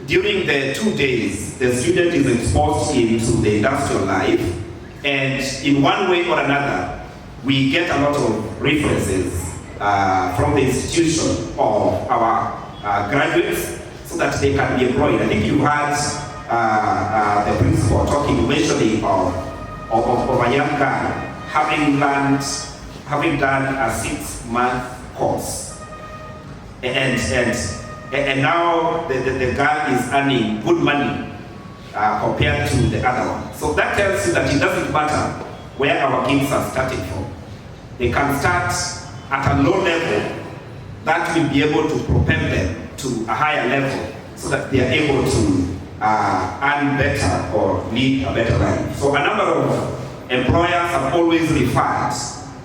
during the 2 days, the student is exposed into the industrial life, and in one way or another, we get a lot of references from the institution of our graduates so that they can be employed. I think you had the principal mentioning of a young girl having done a 6-month course, and now the girl is earning good money compared to the other one. So that tells you that it doesn't matter where our kids are starting from. They can start at a low level that will be able to propel them to a higher level so that they are able to earn better or lead a better life. So a number of employers have always referred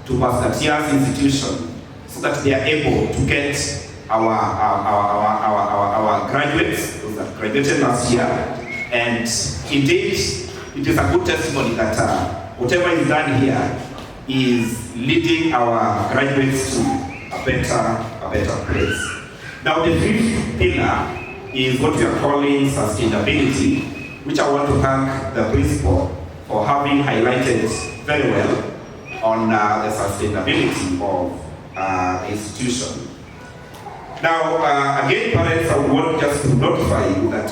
to Musketeers institution so that they are able to get our graduates, those that graduated last year. And indeed, it is a good testimony that whatever is done here is leading our graduates to a better place. Now the fifth pillar is what we are calling sustainability, which I want to thank the principal for having highlighted very well on the sustainability of the institution. Now, again, parents, I want just to notify you that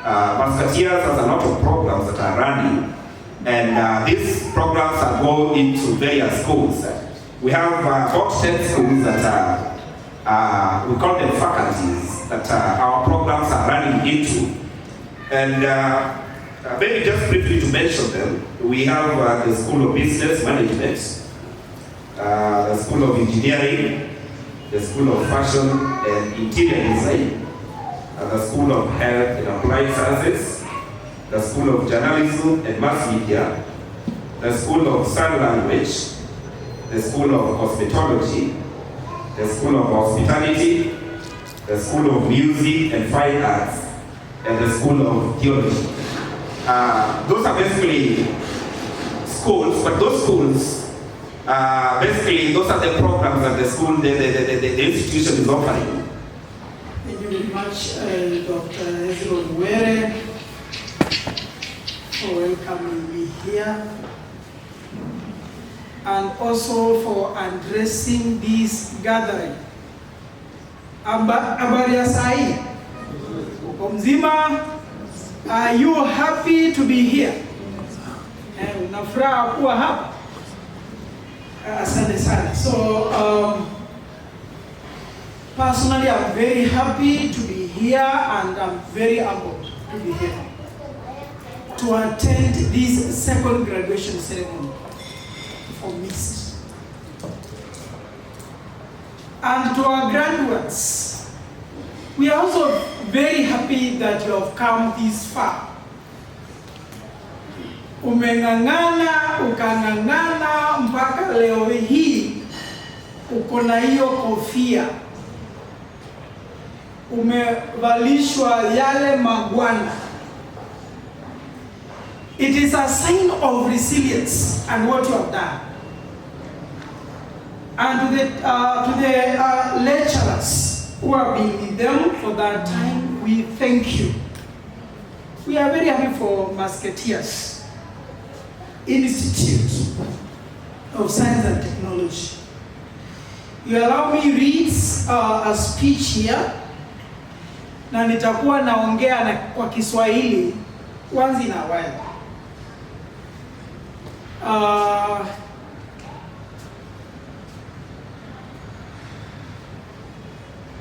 Musketeers has a lot of programs that are running, and these programs are going into various schools. We have about 10 schools that we call them faculties that our programs are running into. And maybe just briefly to mention them, we have the School of Business Management, the School of Engineering, the School of Fashion and Interior Design, the School of Health and Applied Sciences, the School of Journalism and Mass Media, the School of Sign Language, the School of Cosmetology, the School of Hospitality, the School of Music and Fine Arts, and the School of Theology. Those are basically schools, but those schools, basically those are the programs that the school, the institution is offering. Thank you very much, Dr. Ezra Were, for welcoming me here, and also for addressing this gathering. Habari ya sai, uko mzima? Are you happy to be here? Una furaha kuwa hapa? Asante sana. So, personally, I'm very happy to be here, and I'm very humbled to be here to attend this second graduation ceremony for MIST. And to our graduates, we are also very happy that you have come this far. Umeng'ang'ana, ukang'ang'ana mpaka leo hii uko na hiyo kofia. Umevalishwa yale magwanda. It is a sign of resilience and what you have done. And to the lecturers who have been with them for that time, we thank you. We are very happy for Musketeers Institute of Science and Technology. You allow me read a speech here, na nitakuwa naongea kwa Kiswahili once in a while.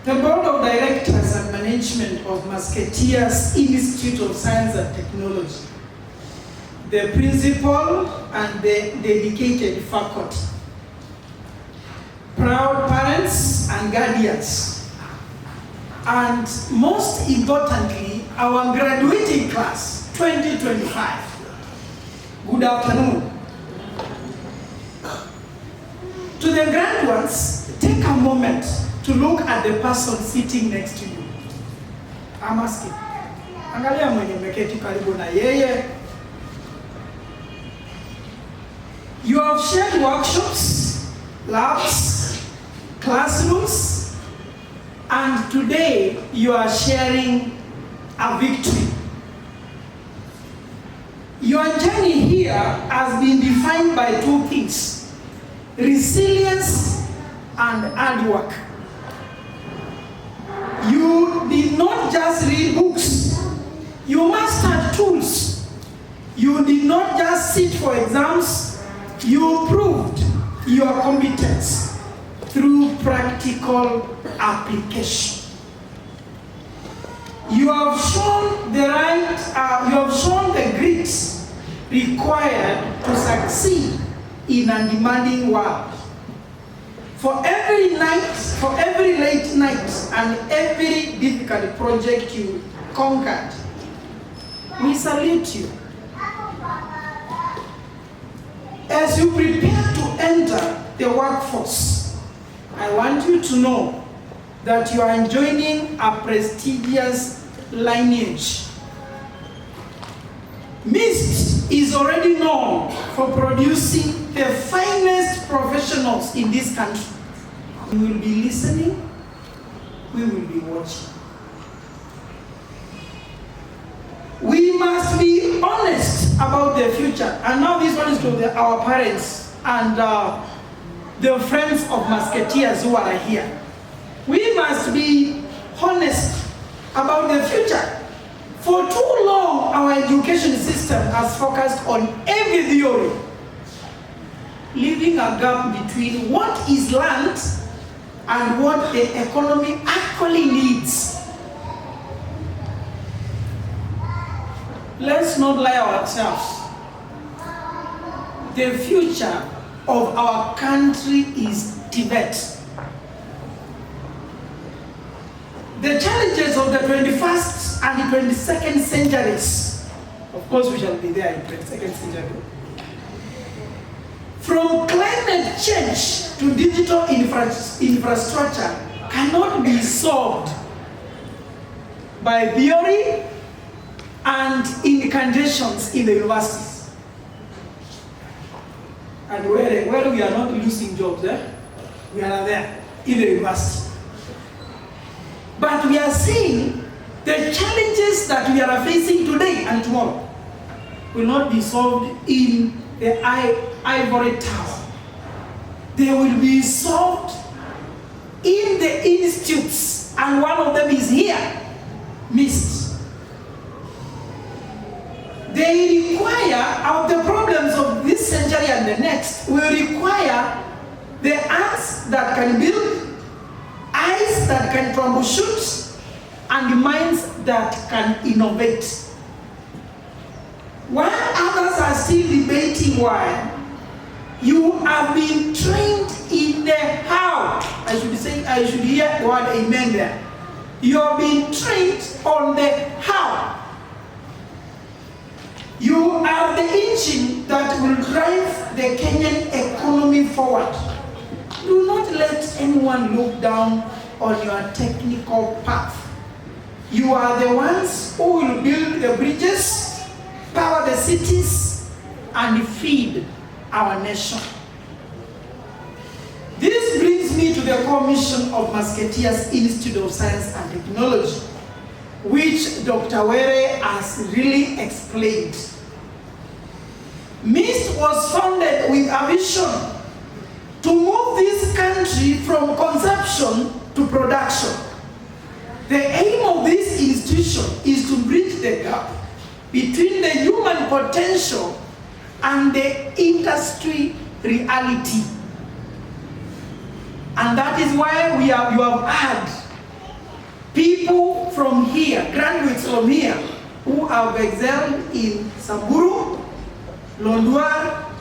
The Board of Directors and Management of Musketeers Institute of Science and Technology, the principal and the dedicated faculty, proud parents and guardians, and most importantly, our graduating class 2025. Good afternoon. To the graduates, take a moment to look at the person sitting next to you. I'm asking. Angalia mwenye meketi karibu na yeye. You have shared workshops, labs, classrooms, and today you are sharing a victory. Your journey here has been defined by two things: resilience and hard work. You did not just read books, you mastered tools. You did not just sit for exams, you proved your competence through practical application. You have shown the grit required to succeed in a demanding world. For every night, for every late night, and every difficult project you conquered, we salute you. As you prepare to enter the workforce, I want you to know that you are joining a prestigious lineage. MIST is already known for producing the finest professionals in this country. We will be listening, we will be watching. We must be honest about the future. And now this one is to our parents and the friends of Musketeers who are here. We must be honest about the future. For too long, our education system has focused on every theory, leaving a gap between what is learned and what the economy actually needs. Let's not lie ourselves. The future of our country is Tibet. The challenges of the 21st and the 22nd centuries, of course we shall be there in the 22nd century, from climate change to digital infrastructure cannot be solved by theory and incantations in the universities. And where we are not losing jobs, we are there in the university. But we are seeing the challenges that we are facing today and tomorrow will not be solved in the ivory tower. They will be solved in the institutes, and one of them is here, MIST. They require, the problems of this century and the next will require the hands that can build, eyes that can troubleshoot, and minds that can innovate. While others are still debating why, you have been trained in the how. I should hear the word amen there. You have been trained on the how. You are the engine that will drive the Kenyan economy forward. Do not let anyone look down on your technical path. You are the ones who will build the bridges, power the cities, and feed our nation. This brings me to the core mission of Musketeers Institute of Science and Technology, which Dr. Were has really explained. MIST was founded with a vision to move this country from conception to production. The aim of this institution is to bridge the gap between the human potential and the industry reality. And that is why you have had people from here, graduates from here, who have excelled in Samburu, Londwar,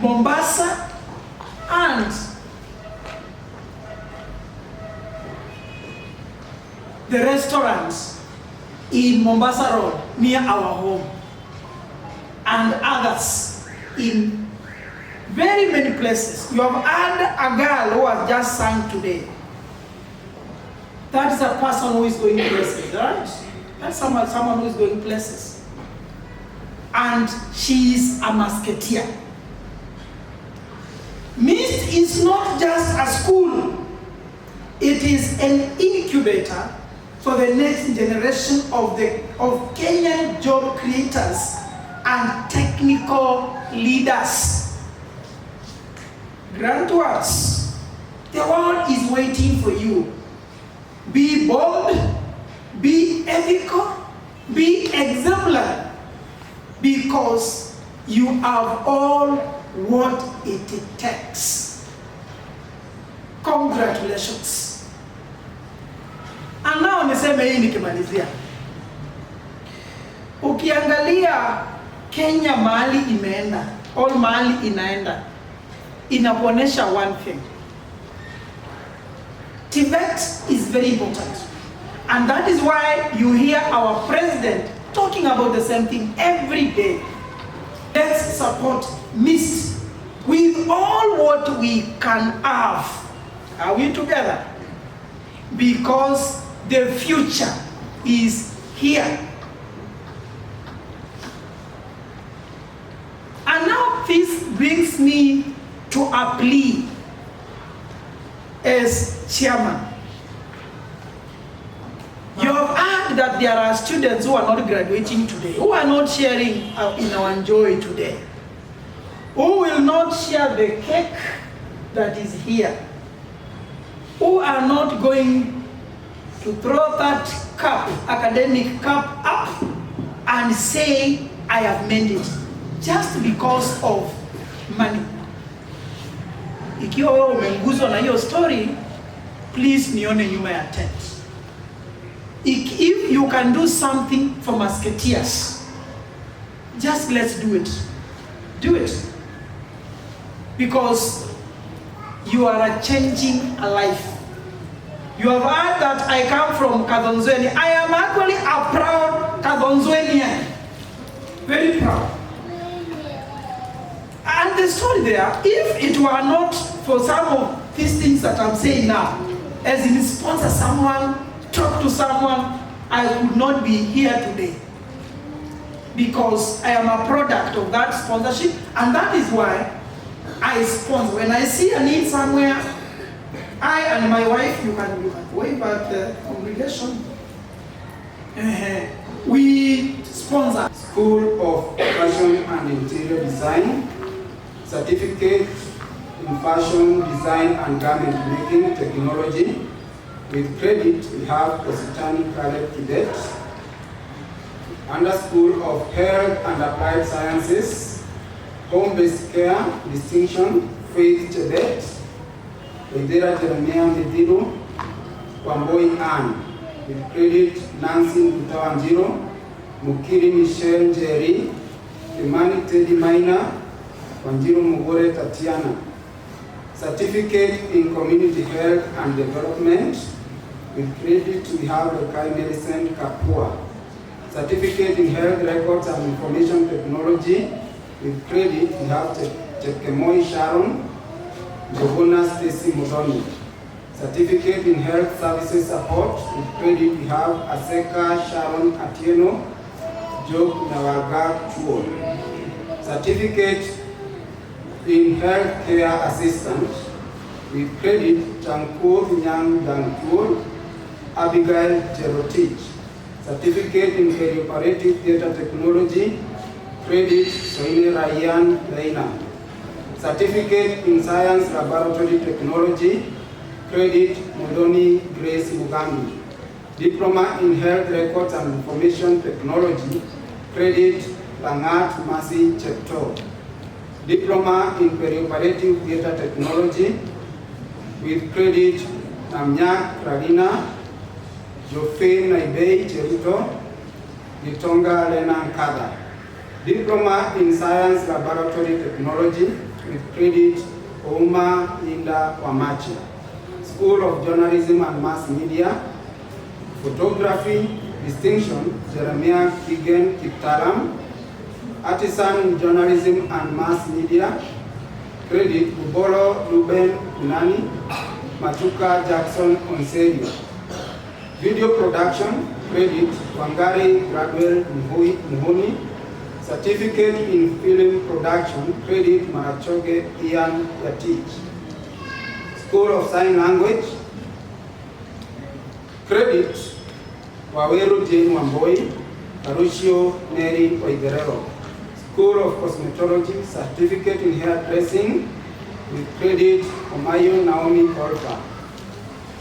Mombasa, and the restaurants in Mombasa Road, near our home, and others in very many places. You have had a girl who has just sung today. That is a person who is going places, right? That's someone who is going places. And she is a musketeer. MIST is not just a school. It is an incubator for the next generation of Kenyan job creators and technical leaders. Graduates, the world is waiting for you. Be bold, be ethical, be exemplary, because you have all what it takes. Congratulations. And now niseme hii nikimalizia. Ukiangalia Kenya mahali imeenda, all mahali inaenda, inakuonesha one thing. Tibet is very important. And that is why you hear our president talking about the same thing every day. Let's support MIST with all what we can have. Are we together? Because the future is here. And now this brings me to a plea as chairman. You have heard that there are students who are not graduating today, who are not sharing in our joy today, who will not share the cake that is here, who are not going to throw that cup, academic cup up and say, I have made it, just because of money. Ikiwa wewe umenguzwa na hiyo story, please nione nyuma ya tent. If you can do something for Musketeers, just let's do it. Do it. Because you are changing a life. You have heard that I come from Kadonzweni. I am actually a proud Kadonzwenian. Very proud. And And the story there, if it were not for some of these things that I'm saying now, as in sponsor someone, talk to someone, I would not be here today. Because I am a product of that sponsorship, and that is why I sponsor. When I see a need somewhere, I and my wife, you can wave at the congregation, we sponsor. School of Fashion and Interior Design, Certificate in Fashion Design and Garment Making Technology. With credit, we have Positani Cadet Cadet. Under School of Health and Applied Sciences, Home-Based Care Distinction, Faith Chebet, Waithera Jeremiah Mediru, Wamboi Ann. With credit, Nancy Mutawanjiro, Mukiri Michelle Jerry, Imani Teddy Maina, Wanjiro Mugore Tatiana. Certificate in Community Health and Development. With credit, we have Rekai Medicine Kapua. Certificate in Health Records and Information Technology. With credit, we have Chepkemoi Sharon, Jogona Stacy Modoni. Certificate in Health Services Support. With credit, we have Aseka Sharon Atieno, Job Nawaga Chuo. Certificate in Health Care Assistant. With credit, Chankur Nyang Dankur, Abigail Jerotich. Certificate in Perioperative Data Technology. Credit, Soine Ryan Reina. Certificate in Science Laboratory Technology. Credit, Modoni Grace Mugambi. Diploma in Health Records and Information Technology. Credit, Langat Masi Chepto. Diploma in Perioperative Data Technology. With credit, Namnyak Radina, Jofe Naibei Cherito, Nitonga Lena Kada. Diploma in Science Laboratory Technology. With credit, Ouma Linda Wamachi. School of Journalism and Mass Media. Photography Distinction, Jeremiah Kigen Kiptaram. Artisan in Journalism and Mass Media. Credit, Ubolo Ruben Kunani, Matuka Jackson Onserio. Video Production. Credit, Wangari Gradwell Muhoni. Certificate in Film Production. Credit, Marachoge Ian Yatich. School of Sign Language. Credit, Waweru Jane Wamboi, Caruccio Mary Oigerero. School of Cosmetology, Certificate in Hairdressing. With credit, Omayo Naomi Olpa.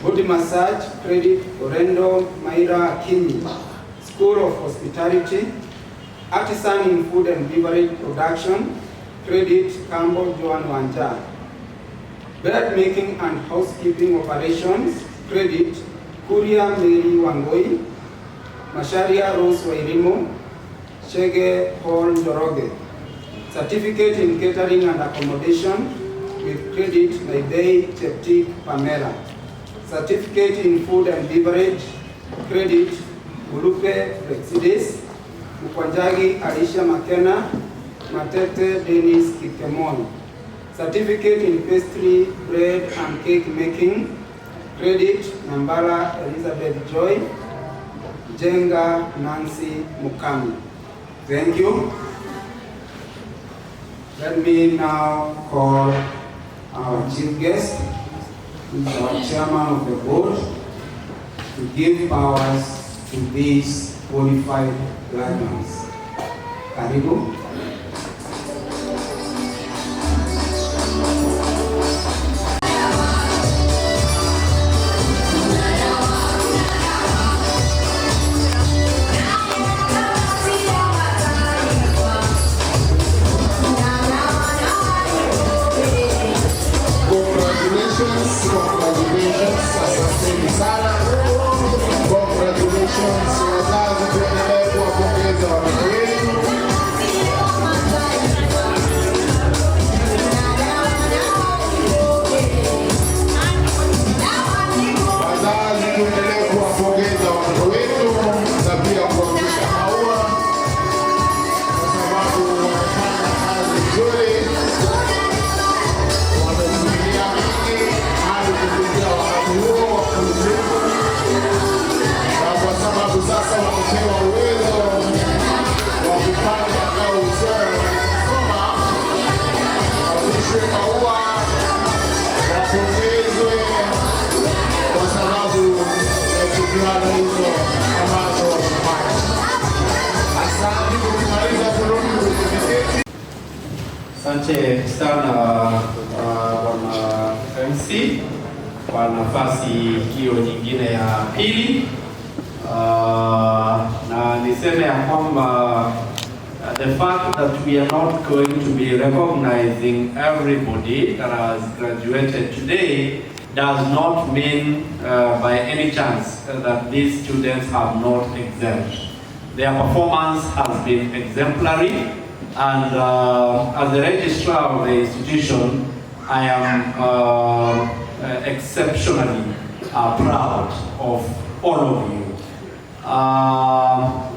Body Massage. Credit, Orendo Maira Akinyi. School of Hospitality. Artisan in Food and Beverage Production. Credit, Campbell Joan Wanja. Bed Making and Housekeeping Operations. Credit, Kuria Mary Wangoi, Masharia Rose Wairimo, Shege Paul Njoroge. Certificate in Catering and Accommodation. With credit, Naibei Cheptik Pamela. Certificate in Food and Beverage. Credit, Ulupe Rexides, Mukwanjagi Alicia McKenna, Matete Dennis Kikemon. Certificate in Pastry, Bread and Cake Making. Credit, Nambala Elizabeth Joy, Jenga Nancy Mukami. Thank you. Let me now call our chief guest, who is our chairman of the board, to give powers to these qualified graduates. Karibu. Asanteni sana. Congratulations wazazi, tuendelee kuwapongeza watoto wetu. Asante sana Bwana MC kwa nafasi hiyo nyingine ya pili. Na niseme ya kwamba the fact that we are not going to be recognizing everybody that has graduated today does not mean by any chance that these students have not excelled. Their performance has been exemplary, and as the registrar of the institution, I am exceptionally proud of all of you.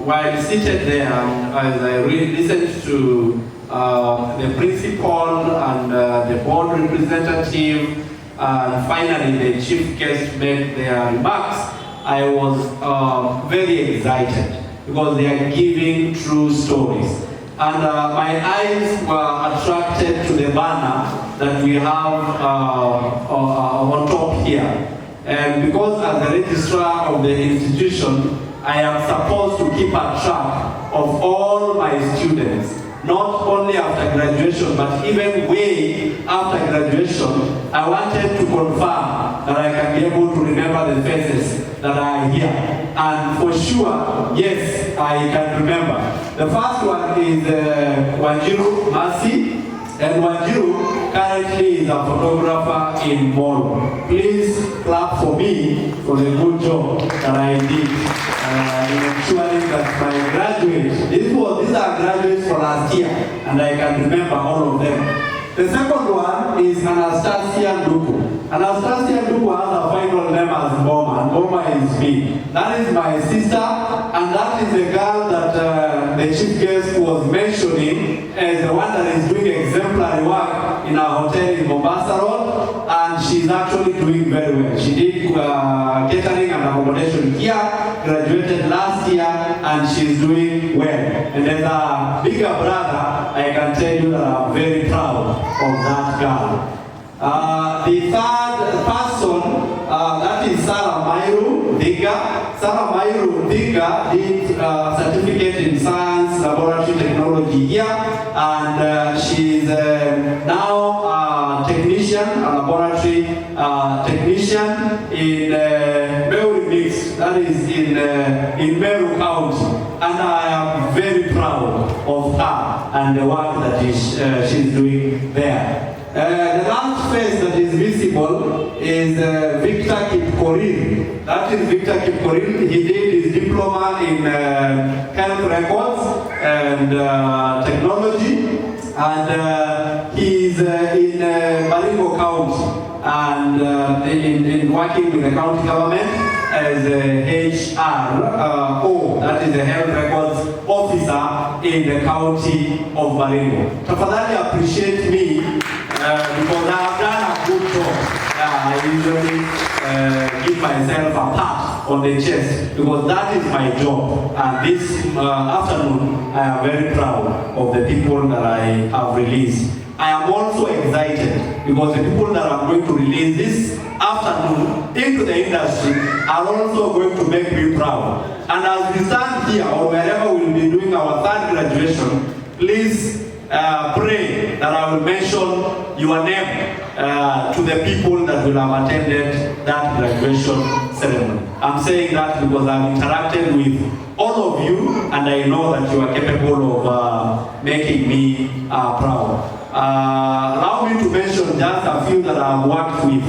While seated there, as I listened to the principal and the board representative, and finally the chief guest made their remarks, I was very excited because they are giving true stories. And my eyes were attracted to the banner that we have on top here. And because as the registrar of the institution, I am supposed to keep a track of all my students, not only after graduation, but even way after graduation. I wanted to confirm that I can be able to remember the faces that are here. And for sure, yes, I can remember. The first one is Wanjiru Mercy, and Wanjiru currently is a photographer in Molo. Please clap for me for the good job that I did in ensuring that my graduates, these are graduates for last year, and I can remember all of them. The second one is Anastasia Nduku. Anastasia Nduku has a final name as Boma, and Boma is me. That is my sister, and that is the girl that the chief guest was mentioning as the one that is doing exemplary work in our hotel in Mombasa Road, and she's actually doing very well. She did catering and accommodation here, graduated last year, and she's doing well. And as a bigger brother, I can tell you that I'm very proud of that girl. The third person, that is Sarah Mairu Diga. Sarah Mairu Diga did certificate in science, laboratory technology here, and she's now a technician, a laboratory technician in Meru Mix, that is in Meru County, and I am very proud of her and the work that she's doing there. The last face that is visible is Victor Kipkorir. That is Victor Kipkorir. He did his diploma in health records and technology, and he's in Baringo County, and in working with the county government as a HRO, that is the health records officer in the county of Baringo. Tafadhali appreciate me because I have done a good job. I usually give myself a pat on the chest because that is my job. And this afternoon, I am very proud of the people that I have released. I am also excited because the people that I'm going to release this afternoon into the industry are also going to make me proud. And as we stand here or wherever we'll be doing our third graduation, please pray that I will mention your name to the people that will have attended that graduation ceremony. I'm saying that because I've interacted with all of you and I know that you are capable of making me proud. Allow me to mention just a few that I've worked with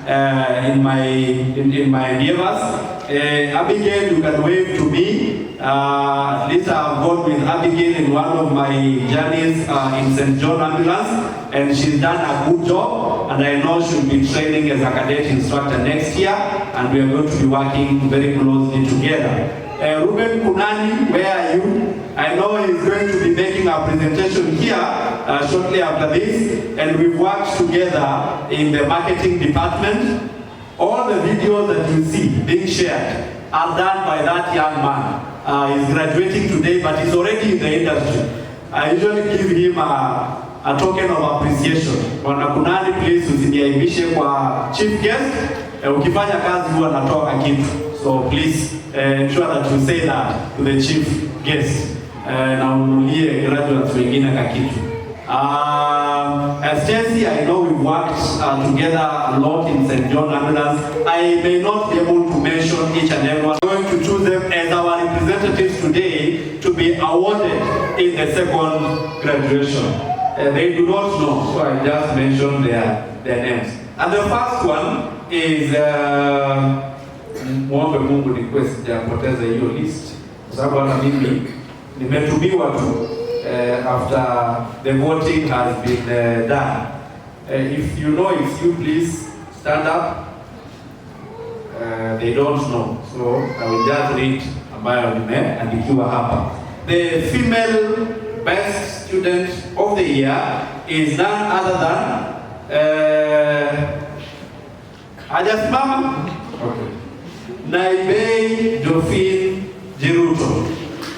in my endeavors. Abigail, you can wave to me. At least I've gone with Abigail in one of my journeys in St. John Ambulance, and she's done a good job, and I know she'll be training as a cadet instructor next year, and we are going to be working very closely together. Ruben Kunani, where are you? I know he's going to be making a presentation here shortly after this, and we've worked together in the marketing department. All the videos that you see being shared are done by that young man. He's graduating today, but he's already in the industry. I usually give him a token of appreciation. Bwana Kunani, please usiniaibishe kwa chief guest. Ukifanya kazi huwa natoka kitu. So please ensure that you say that to the chief guest. Na ununulie graduates wengine kakitu. Stacy, I know we worked together a lot in St. John Ambulance. I may not be able to mention each and every one. I'm going to choose them as our representatives today to be awarded in the second graduation. They do not know, so I just mentioned their names. And the first one is muombe Mungu request ya poteza hiyo list, kwa sababu hata mimi nimetumiwa tu after the voting has been done. If you know, if you please stand up. They don't know, so I will just read ambayo nimeandikiwa hapa. The female best student of the year is none other than hajasimama? Okay. Naibei Jophine Jiruto.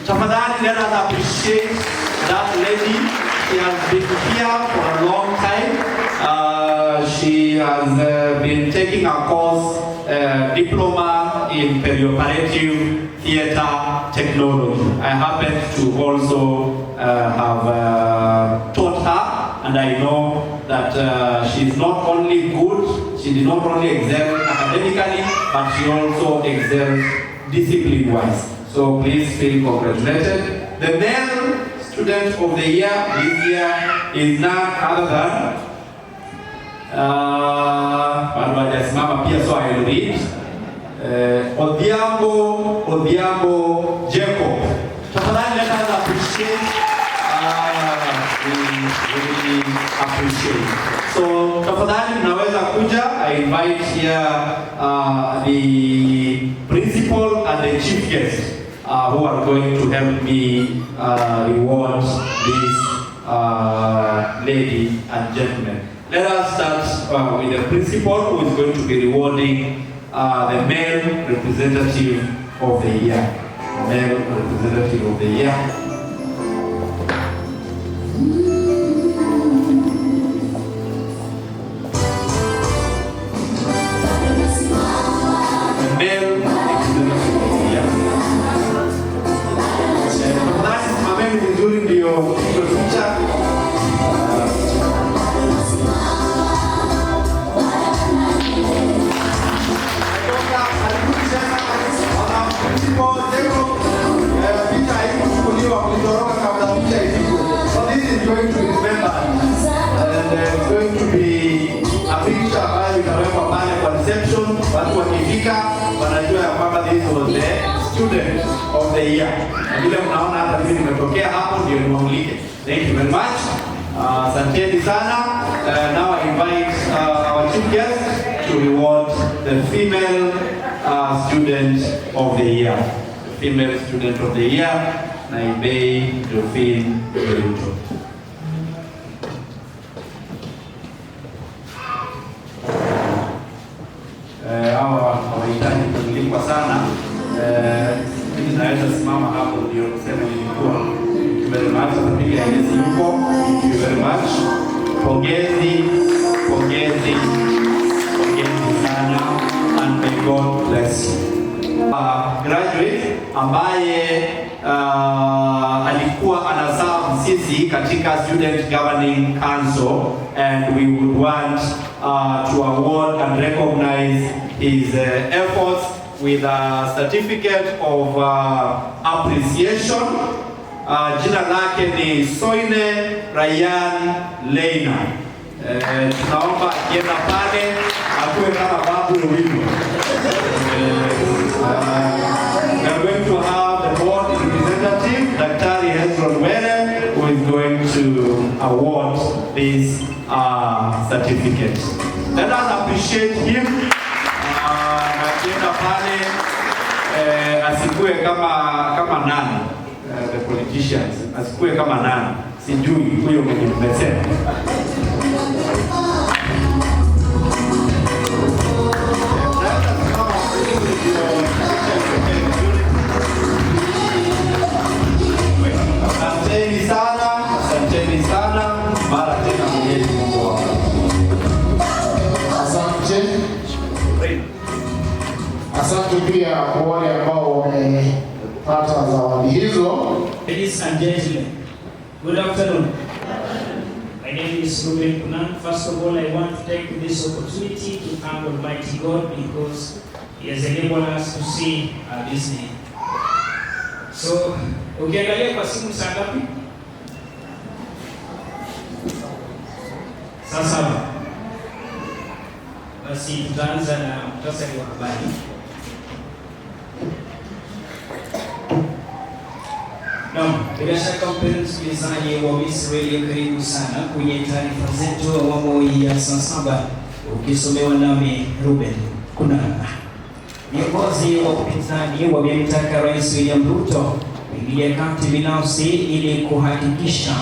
Tafadhali, let us appreciate that lady. She has been here for a long time. She has been taking a course, diploma in perioperative theater technology. I happen to also have taught her, and I know that she's not only good, she did not only excel academically, but she also excels discipline-wise. So please feel congratulated. The male student of the year this year is none other than Simama pia, so I will read. Odhiambo Jacob. Tafadhali, let us appreciate. We appreciate. So tafadhali mnaweza kuja. I invite here the principal and the chief guest who are going to help me reward this lady and gentleman. Let us start with the principal, who is going to be rewarding the male representative of the year. Male representative of the year. Of the year. Thank you very much. Asanteni sana. Now I invite our chief guest to reward the female student of the year. The female student of the year, Naibei Jophine Jiruto. Hawa hawahitaji kulipa sana. Naweza simama hapo ndio kusema nilikuwa. Thank you very much. Napiga Yesu yuko. Thank you very much. Pongezi sana, and may God bless you. Graduate ambaye alikuwa anaserve sisi katika Student Governing Council, and we would want to award and recognize his efforts with a certificate of appreciation. Jina lake ni Soine Ryan Leina. Tunaomba akienda pale akuwe kama babu wimbo. We are going to have the board representative, Daktari Hezron Were, who is going to award this certificate. Let us appreciate him. Akienda pale asikue kama nani, the politicians, asikue kama nani, sijui huyo mwenye mmesema. Asanteni sana, mara tena Mwenyezi Mungu awabariki. Asante pia kwa wale ambao wamepata zawadi hizo. Ladies and gentlemen, good afternoon. My name is Ruben Kunan. First of all, I want to take this opportunity to thank Almighty God because He has enabled us to see this day. So, ukiangalia kwa simu saa ngapi? Saa 7. Basi tutaanza na muhtasari wa habari. Naam, bila shaka mpenzi msikilizaji wa Miss Radio, karibu sana kwenye taarifa zetu awamu ya saa 7 ukisomewa nami Ruben Kunana. Viongozi wa upinzani wamemtaka Rais William Ruto kuingilia kati binafsi ili kuhakikisha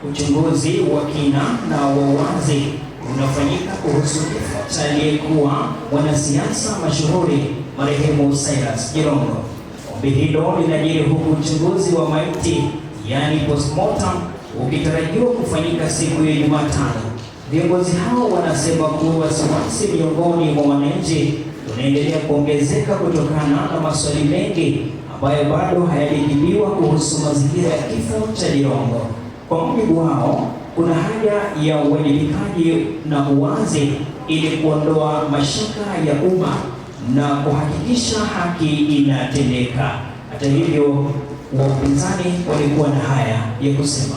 uchunguzi wa kina na wa wazi unafanyika kuhusu kifo cha aliyekuwa mwanasiasa mashuhuri marehemu Cyrus Jirongo. Ombi hilo linajiri huku uchunguzi wa maiti yani postmortem ukitarajiwa kufanyika siku ya Jumatano. Viongozi hao wanasema kuwa wasiwasi miongoni mwa wananchi unaendelea kuongezeka kutokana na maswali mengi ambayo bado hayajibiwa kuhusu mazingira ya kifo cha Jirongo. Kwa mujibu wao, kuna haja ya uwajibikaji na uwazi ili kuondoa mashaka ya umma na kuhakikisha haki inatendeka. Hata hivyo, wapinzani walikuwa na haya ya kusema.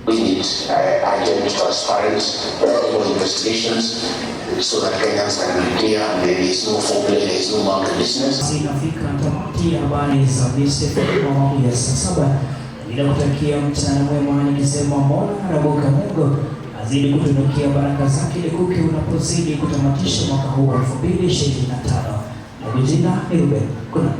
We need urgent, transparent, credible investigations so that Kenyans can be clear and there is no foul play, there is no monkey business. Sinafika tamati habari za awamu ya saa 7 bila kutakia mchana mwema, nikisema Mola Rabuka Mungu azidi kutunukia baraka zake likuki unapozidi kutamatisha mwaka huu wa 2025. Na jina ni Ruben Kuna.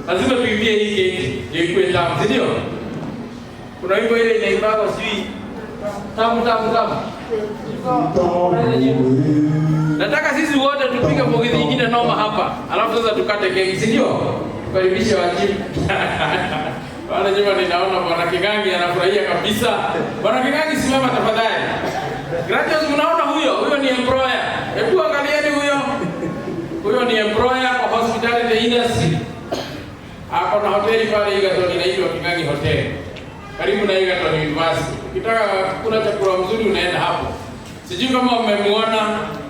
Lazima tuimbie hii keki ikuwe tamu, si ndio? Kuna wimbo ile inaimba sijui tamu. Nataka sisi wote tupige pongezi nyingine noma hapa. Alafu sasa tukate keki, si ndio? Tukaribishe wajibu. Bwana jema, ninaona Bwana Kigangi anafurahia kabisa. Bwana Kigangi, simama tafadhali. Gracias, mnaona huyo ni employer. Hebu angalieni huyo ni employer kwa hospitality industry. Hapo na hoteli pale Egerton inaitwa Kigangi Hotel. Karibu na Egerton University. Ukitaka kula chakula mzuri unaenda hapo. Sijui kama umemuona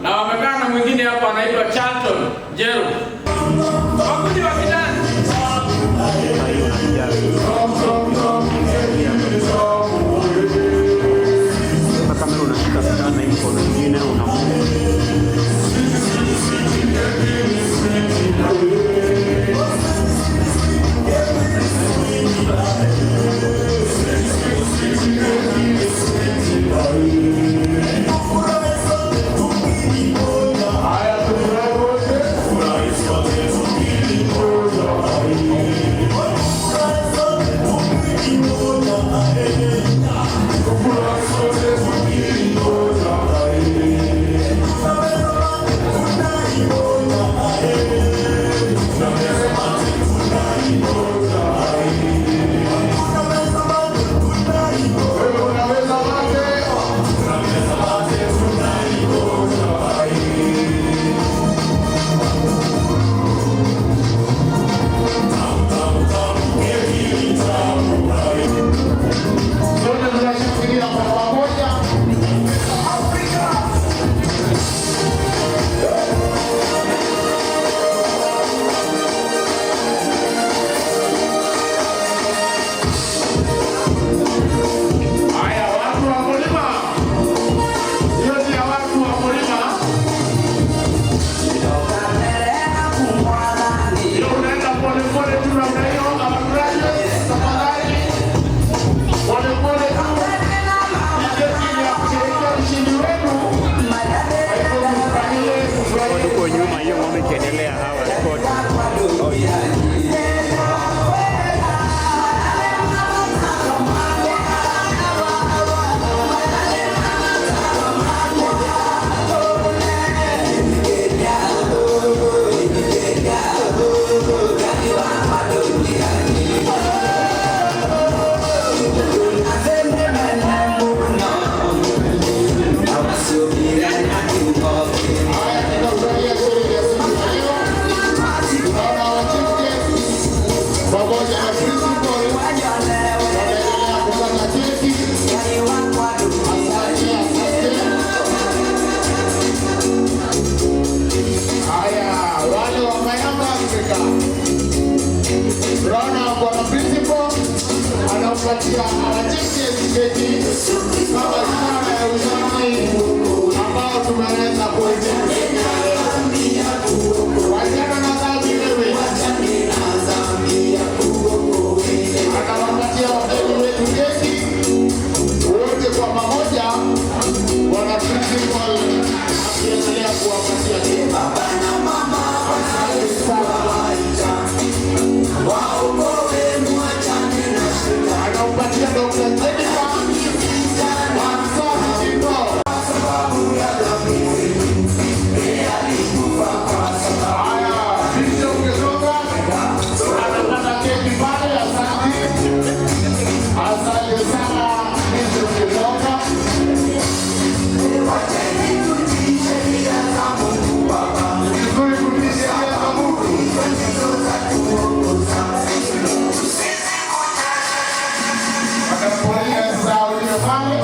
na wamekaa na mwingine hapa anaitwa Charlton Jeru. Wakuji wa kitani. Kama unashika sana info nyingine keki kama ishara ya ushindi ambao tumeweza kuendelea. Wachana na dhambi wewe. Atawapatia wageni wetu keki wote kwa pamoja, wana principal akiendelea kuwapatia keki. Baba na mama wanaita waokoe mwachane na shida. Anampatia Dr. Jennifer Wasafi Jimbo sababu ya dhambi alikufa kwa sababu. Haya, kisha ukitoka anapata keki pale. Asante sana kisha ukitoka. Vizuri kutii sheria za Mungu. Wakapolia zao ile pale.